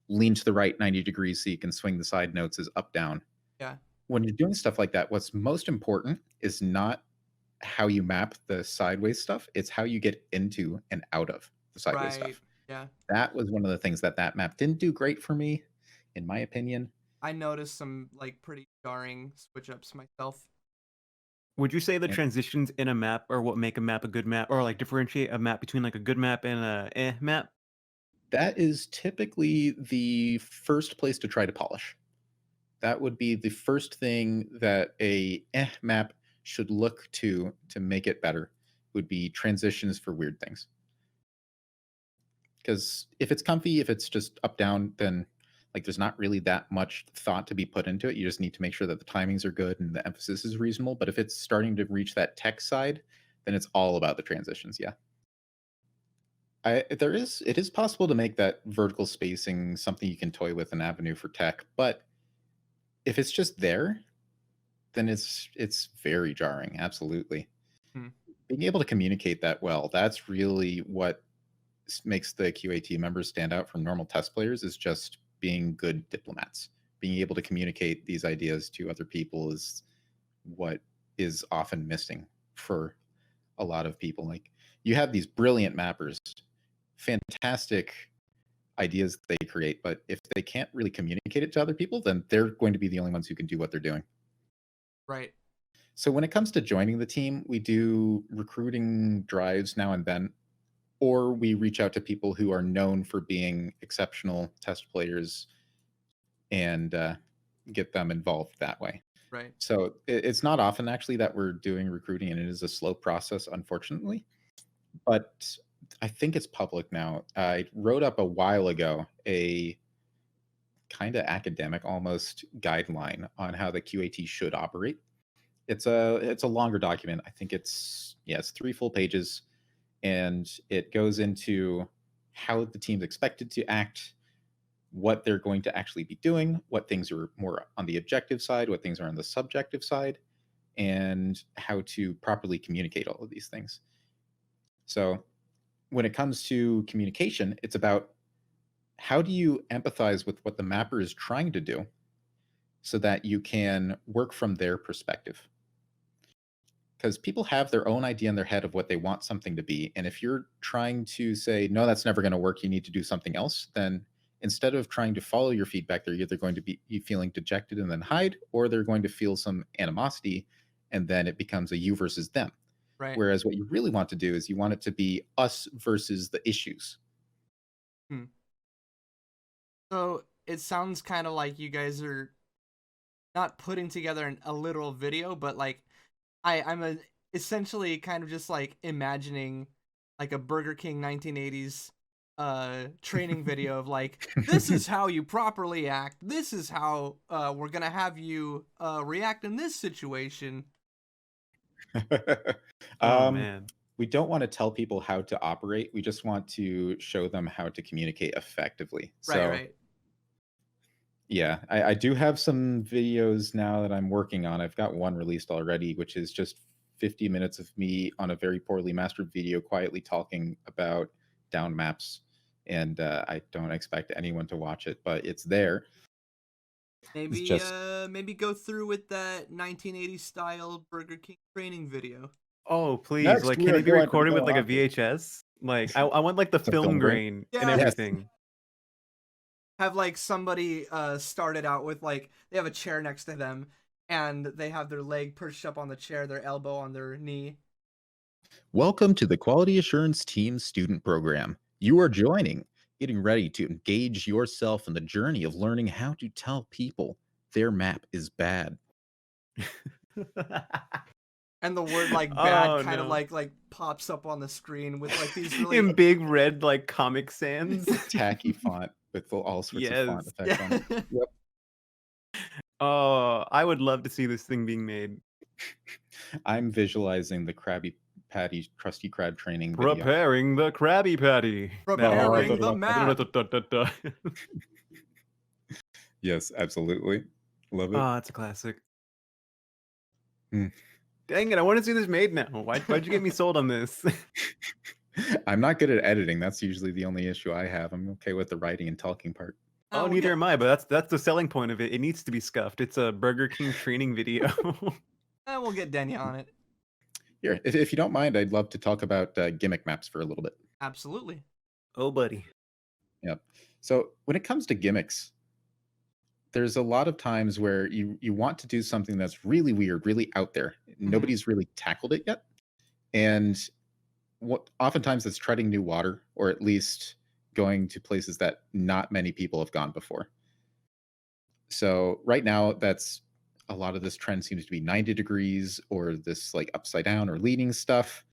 lean to the right 90 degrees so you can swing the side notes as up, down. Yeah. When you're doing stuff like that, what's most important is not how you map the sideways stuff. It's how you get into and out of the sideways stuff. Yeah. That was one of the things that map didn't do great for me, in my opinion. I noticed some like pretty jarring switch ups myself. Would you say the transitions in a map are what make a map a good map, or like differentiate a map between like a good map and a map? That is typically the first place to try to polish. That would be the first thing that a map should look to make it better, would be transitions for weird things. Because if it's comfy, if it's just up, down, then like there's not really that much thought to be put into it. You just need to make sure that the timings are good and the emphasis is reasonable. But if it's starting to reach that tech side, then it's all about the transitions. Yeah. It is possible to make that vertical spacing something you can toy with, an avenue for tech, but if it's just there, then it's very jarring. Absolutely. Being able to communicate that well, that's really what makes the QAT members stand out from normal test players, is just being good diplomats. Being able to communicate these ideas to other people is what is often missing for a lot of people. Like, you have these brilliant mappers, fantastic ideas they create, but if they can't really communicate it to other people, then they're going to be the only ones who can do what they're doing. Right. So when it comes to joining the team, we do recruiting drives now and then, or we reach out to people who are known for being exceptional test players and get them involved that way. Right. So it's not often actually that we're doing recruiting, and it is a slow process, unfortunately. But I think it's public now. I wrote up a while ago a kind of academic almost guideline on how the QAT should operate. It's a longer document. I think it's 3 full pages, and it goes into how the team's expected to act, what they're going to actually be doing, what things are more on the objective side, what things are on the subjective side, and how to properly communicate all of these things. So when it comes to communication, it's about how do you empathize with what the mapper is trying to do so that you can work from their perspective. Because people have their own idea in their head of what they want something to be. And if you're trying to say, no, that's never going to work, you need to do something else, then instead of trying to follow your feedback, they're either going to be feeling dejected and then hide, or they're going to feel some animosity, and then it becomes a you versus them. Right. Whereas what you really want to do is you want it to be us versus the issues. So it sounds kind of like you guys are not putting together a literal video, but like I'm essentially kind of just like imagining like a Burger King 1980s training video of like, this is how you properly act, this is how we're gonna have you react in this situation. Oh man. We don't want to tell people how to operate. We just want to show them how to communicate effectively. Right. Yeah, I do have some videos now that I'm working on. I've got one released already, which is just 50 minutes of me on a very poorly mastered video quietly talking about down maps. And I don't expect anyone to watch it, but it's there. Maybe maybe go through with that 1980s style Burger King training video. Oh, please. Next, like, we can are it be going to recorded with go like a on. VHS? Like, I want like the It's a film film grain grain. and Yes. everything. Have like somebody started out with like, they have a chair next to them and they have their leg perched up on the chair, their elbow on their knee. Welcome to the Quality Assurance Team Student Program. You are getting ready to engage yourself in the journey of learning how to tell people their map is bad. And the word like bad kind of like pops up on the screen with like these really in big red like Comic Sans. Tacky font with all sorts of font effects on it. Yep. Oh, I would love to see this thing being made. I'm visualizing the Krabby Patty Krusty Krab training video. Preparing the Krabby Patty. Preparing the map. Yes, absolutely. Love it. Oh, it's a classic. Dang it, I want to see this made now. Why'd you get me sold on this? I'm not good at editing. That's usually the only issue I have. I'm okay with the writing and talking part. Oh, neither am I, but that's the selling point of it. It needs to be scuffed. It's a Burger King training video. We'll get Denya on it. Here, if you don't mind, I'd love to talk about gimmick maps for a little bit. Absolutely. Oh, buddy. Yep. So when it comes to gimmicks, there's a lot of times where you want to do something that's really weird, really out there. Nobody's really tackled it yet. And oftentimes it's treading new water, or at least going to places that not many people have gone before. So right now, that's a lot of this trend seems to be 90 degrees or this like upside down or leaning stuff.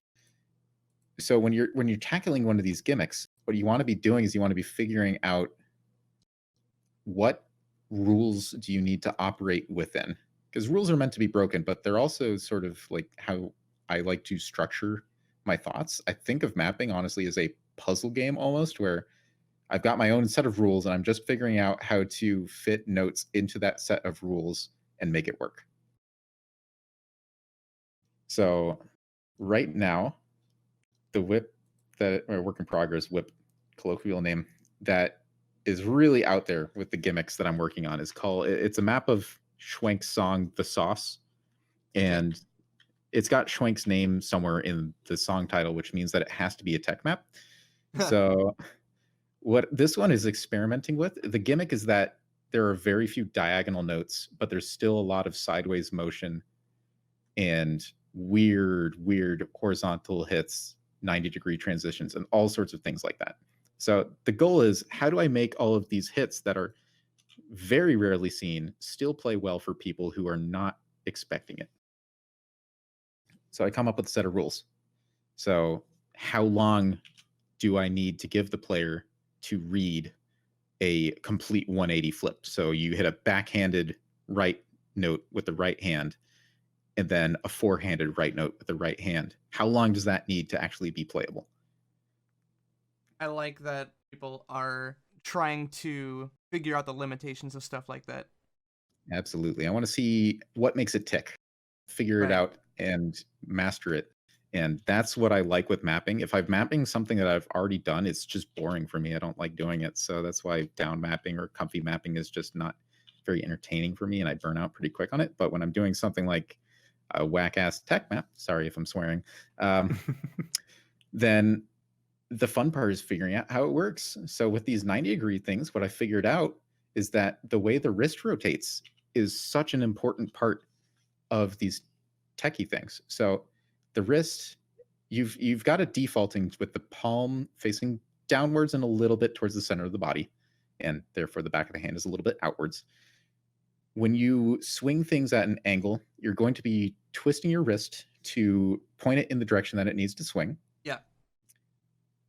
So when you're tackling one of these gimmicks, what you want to be doing is you want to be figuring out what rules do you need to operate within, because rules are meant to be broken, but they're also sort of like how I like to structure my thoughts. I think of mapping honestly as a puzzle game almost, where I've got my own set of rules and I'm just figuring out how to fit notes into that set of rules and make it work. So right now, the whip or work in progress whip colloquial name that is really out there with the gimmicks that I'm working on it's a map of Schwenk's song The Sauce, and it's got Schwenk's name somewhere in the song title, which means that it has to be a tech map. So what this one is experimenting with, the gimmick is that there are very few diagonal notes, but there's still a lot of sideways motion and weird horizontal hits, 90-degree transitions, and all sorts of things like that. So the goal is, how do I make all of these hits that are very rarely seen still play well for people who are not expecting it? So I come up with a set of rules. So how long do I need to give the player to read a complete 180 flip? So you hit a backhanded right note with the right hand, and then a forehanded right note with the right hand. How long does that need to actually be playable? I like that people are trying to figure out the limitations of stuff like that. Absolutely. I want to see what makes it tick, figure it out and master it. And that's what I like with mapping. If I'm mapping something that I've already done, it's just boring for me. I don't like doing it. So that's why down mapping or comfy mapping is just not very entertaining for me, and I burn out pretty quick on it. But when I'm doing something like a whack-ass tech map, sorry if I'm swearing, then the fun part is figuring out how it works. So with these 90-degree things, what I figured out is that the way the wrist rotates is such an important part of these techie things. So the wrist, you've got it defaulting with the palm facing downwards and a little bit towards the center of the body, and therefore the back of the hand is a little bit outwards. When you swing things at an angle, you're going to be twisting your wrist to point it in the direction that it needs to swing. Yeah.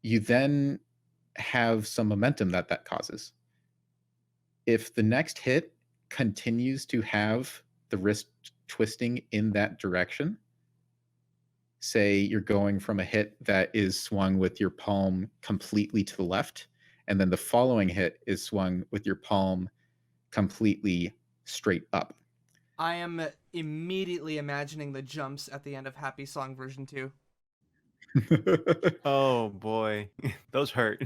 You then have some momentum that causes. If the next hit continues to have the wrist twisting in that direction, say you're going from a hit that is swung with your palm completely to the left, and then the following hit is swung with your palm completely straight up. I am immediately imagining the jumps at the end of Happy Song version 2. Oh boy, those hurt.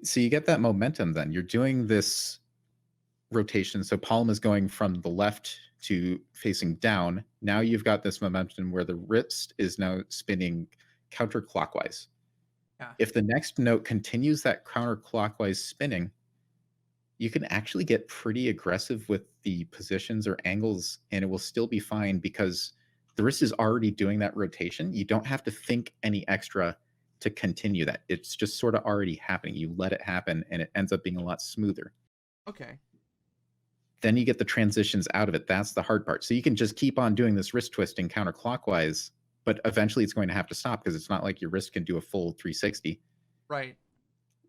So you get that momentum then. You're doing this rotation. So palm is going from the left to facing down. Now you've got this momentum where the wrist is now spinning counterclockwise. Yeah. If the next note continues that counterclockwise spinning, you can actually get pretty aggressive with the positions or angles, and it will still be fine because the wrist is already doing that rotation. You don't have to think any extra to continue that. It's just sort of already happening. You let it happen, and it ends up being a lot smoother. Okay. Then you get the transitions out of it. That's the hard part. So you can just keep on doing this wrist twisting counterclockwise, but eventually it's going to have to stop because it's not like your wrist can do a full 360. Right.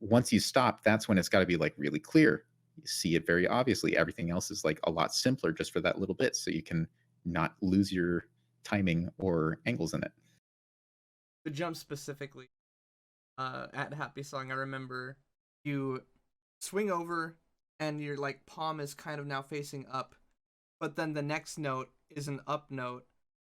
Once you stop, that's when it's got to be like really clear. You see it very obviously. Everything else is like a lot simpler just for that little bit, so you can not lose your timing or angles in it. The jump specifically at Happy Song, I remember you swing over and your like palm is kind of now facing up, but then the next note is an up note,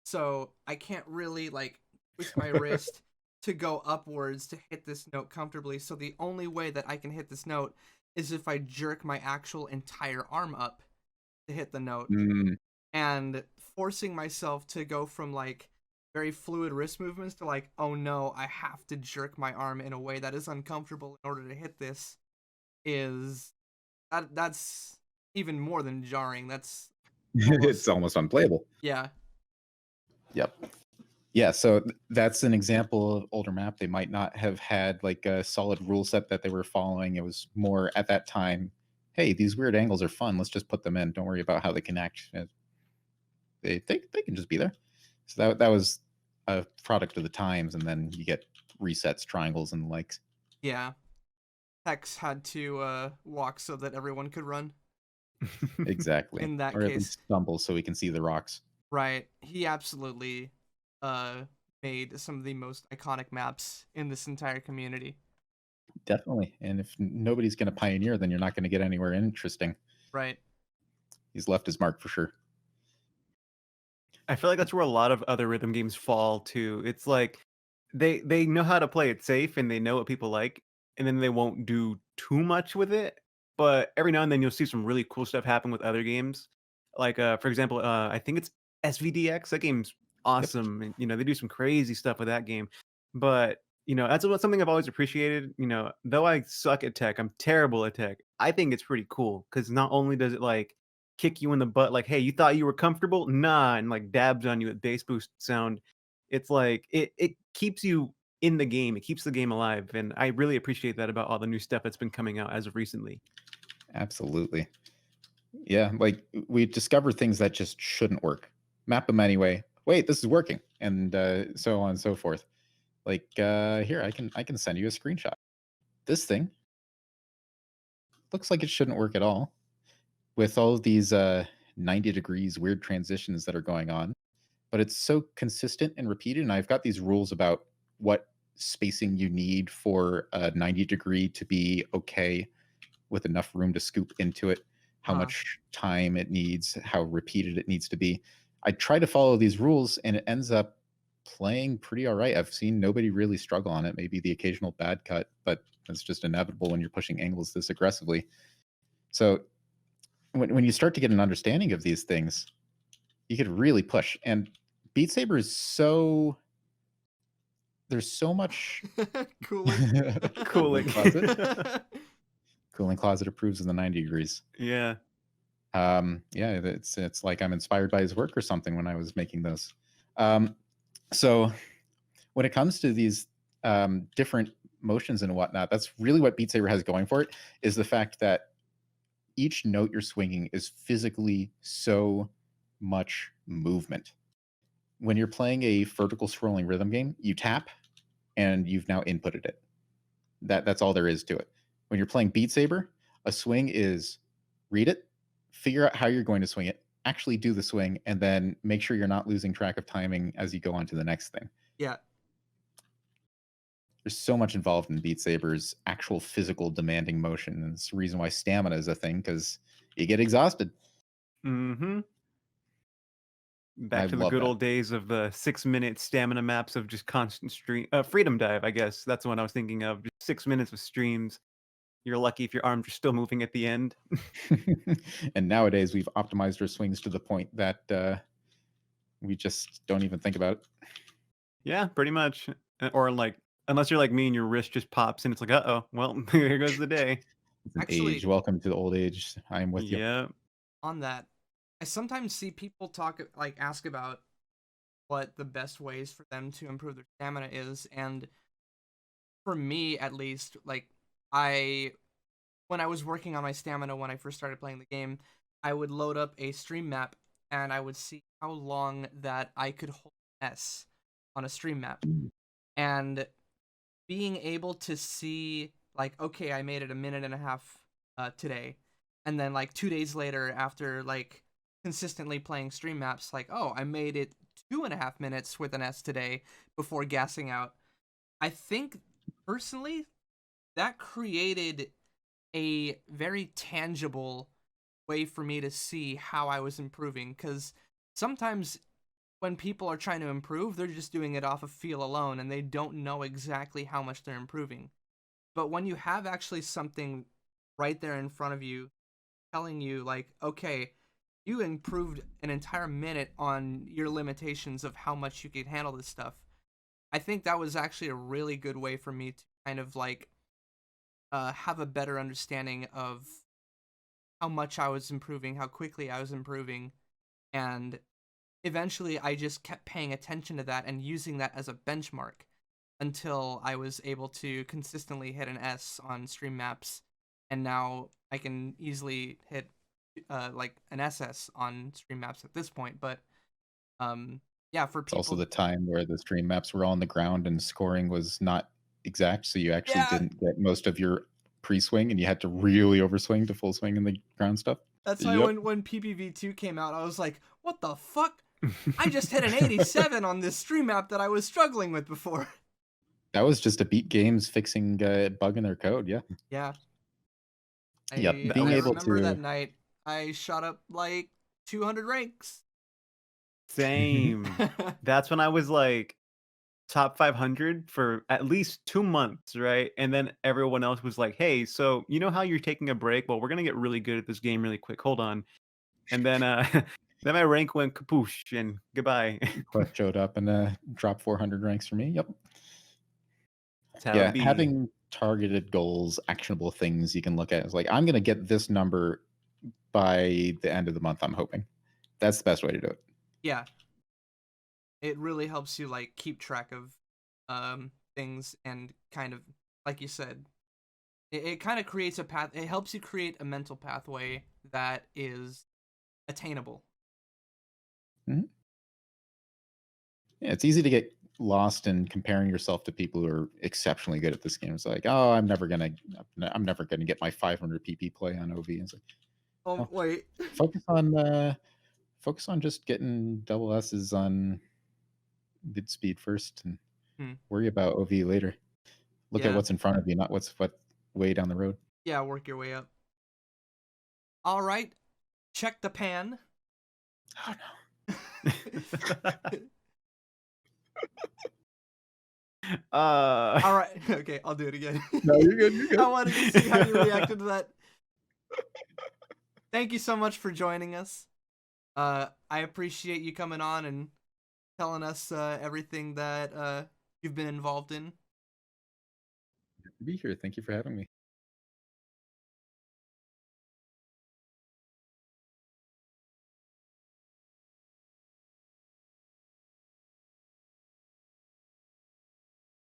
so I can't really like twist my wrist to go upwards to hit this note comfortably. So the only way that I can hit this note is if I jerk my actual entire arm up to hit the note. And forcing myself to go from like very fluid wrist movements to like, oh no, I have to jerk my arm in a way that is uncomfortable in order to hit this is that's even more than jarring. That's It's almost unplayable. Yeah. Yep. Yeah, so that's an example of older map. They might not have had like a solid rule set that they were following. It was more at that time, hey, these weird angles are fun. Let's just put them in. Don't worry about how they connect. They can just be there. So that was a product of the times, and then you get resets, triangles, and the likes. Yeah. Hex had to walk so that everyone could run. Exactly. In that or case. At least stumble so we can see the rocks. Right. He absolutely made some of the most iconic maps in this entire community. Definitely. And if nobody's going to pioneer, then you're not going to get anywhere interesting. Right. He's left his mark for sure. I feel like that's where a lot of other rhythm games fall too. It's like they know how to play it safe and they know what people like, and then they won't do too much with it. But every now and then you'll see some really cool stuff happen with other games. Like for example, I think it's SVDX. That game's awesome. And, they do some crazy stuff with that game. But that's something I've always appreciated. Though I suck at tech, I'm terrible at tech. I think it's pretty cool because not only does it like kick you in the butt, like, hey, you thought you were comfortable? Nah, and like dabs on you with bass boost sound. It's like it keeps you in the game. It keeps the game alive, and I really appreciate that about all the new stuff that's been coming out as of recently. Absolutely. Yeah, like we discover things that just shouldn't work. Map them anyway. Wait, this is working, and so on and so forth. Like here, I can send you a screenshot. This thing looks like it shouldn't work at all. With all of these 90 degrees weird transitions that are going on, but it's so consistent and repeated. And I've got these rules about what spacing you need for a 90-degree to be okay with enough room to scoop into it, how much time it needs, how repeated it needs to be. I try to follow these rules and it ends up playing pretty all right. I've seen nobody really struggle on it, maybe the occasional bad cut, but it's just inevitable when you're pushing angles this aggressively. So when you start to get an understanding of these things, you could really push. And Beat Saber is so there's so much Cooling. Cooling. Cooling closet approves of the 90 degrees. Yeah. Yeah, it's like I'm inspired by his work or something when I was making those. So when it comes to these different motions and whatnot, that's really what Beat Saber has going for it, is the fact that each note you're swinging is physically so much movement. When you're playing a vertical scrolling rhythm game, you tap and you've now inputted it. That's all there is to it. When you're playing Beat Saber, a swing is read it, figure out how you're going to swing it, actually do the swing, and then make sure you're not losing track of timing as you go on to the next thing. Yeah. There's so much involved in Beat Saber's actual physical demanding motion. And it's the reason why stamina is a thing, because you get exhausted. Mm-hmm. Back I to the love good that. old days of the 6-minute stamina maps of just constant stream. Freedom Dive, I guess. That's the one I was thinking of. Just 6 minutes of streams. You're lucky if your arms are still moving at the end. And nowadays we've optimized our swings to the point that we just don't even think about it. Yeah, pretty much. Or like, unless you're like me and your wrist just pops and it's like, uh-oh, well, here goes the day. It's an Actually, age. Welcome to the old age. I am with you. Yeah. on that, I sometimes see people ask about what the best ways for them to improve their stamina is, and for me at least, like when I was working on my stamina when I first started playing the game, I would load up a stream map and I would see how long that I could hold S on a stream map. And being able to see, like, okay, I made it a minute and a half today, and then like 2 days later, after like consistently playing stream maps, like, oh, I made it 2.5 minutes with an S today before gassing out. I think personally that created a very tangible way for me to see how I was improving, because sometimes when people are trying to improve, they're just doing it off of feel alone and they don't know exactly how much they're improving. But when you have actually something right there in front of you telling you, like, okay, you improved an entire minute on your limitations of how much you could handle this stuff, I think that was actually a really good way for me to kind of like have a better understanding of how much I was improving, how quickly I was improving, and eventually I just kept paying attention to that and using that as a benchmark until I was able to consistently hit an S on stream maps, and now I can easily hit like an SS on stream maps at this point. But yeah, for It's people, also the time where the stream maps were on the ground and scoring was not exact, so you actually yeah, didn't get most of your pre-swing, and you had to really overswing to full swing in the ground stuff. that's why Yep. when PPV2 came out, I was like, what the fuck? I just hit an 87 on this stream map that I was struggling with before. That was just a Beat Games fixing a bug in their code. Yeah. Yeah. Yep. I Being able remember to that night I shot up like 200 ranks. Same. That's when I was like top 500 for at least 2 months, right? And then everyone else was like, hey, so you know how you're taking a break? Well, we're going to get really good at this game really quick. Hold on. And then then my rank went kapoosh and goodbye. Quest showed up and dropped 400 ranks for me. Yep. That's how Yeah, it be. having targeted goals, actionable things you can look at is like, I'm going to get this number by the end of the month, I'm hoping. That's the best way to do it. Yeah. It really helps you like keep track of things, and kind of, like you said, it kind of creates a path. It helps you create a mental pathway that is attainable. Yeah, it's easy to get lost in comparing yourself to people who are exceptionally good at this game. It's like, oh, I'm never gonna get my 500 PP play on OV. It's like, Oh, wait. focus on just getting double S's on mid speed first, and worry about OV later. Look at what's in front of you, not what's way down the road. Yeah, work your way up. All right, CheckThePan. Oh no. All right, okay, I'll do it again. No, you're good. You're good. I wanted to see how you reacted to that. Thank you so much for joining us. I appreciate you coming on and telling us everything that you've been involved in. Good to be here. Thank you for having me.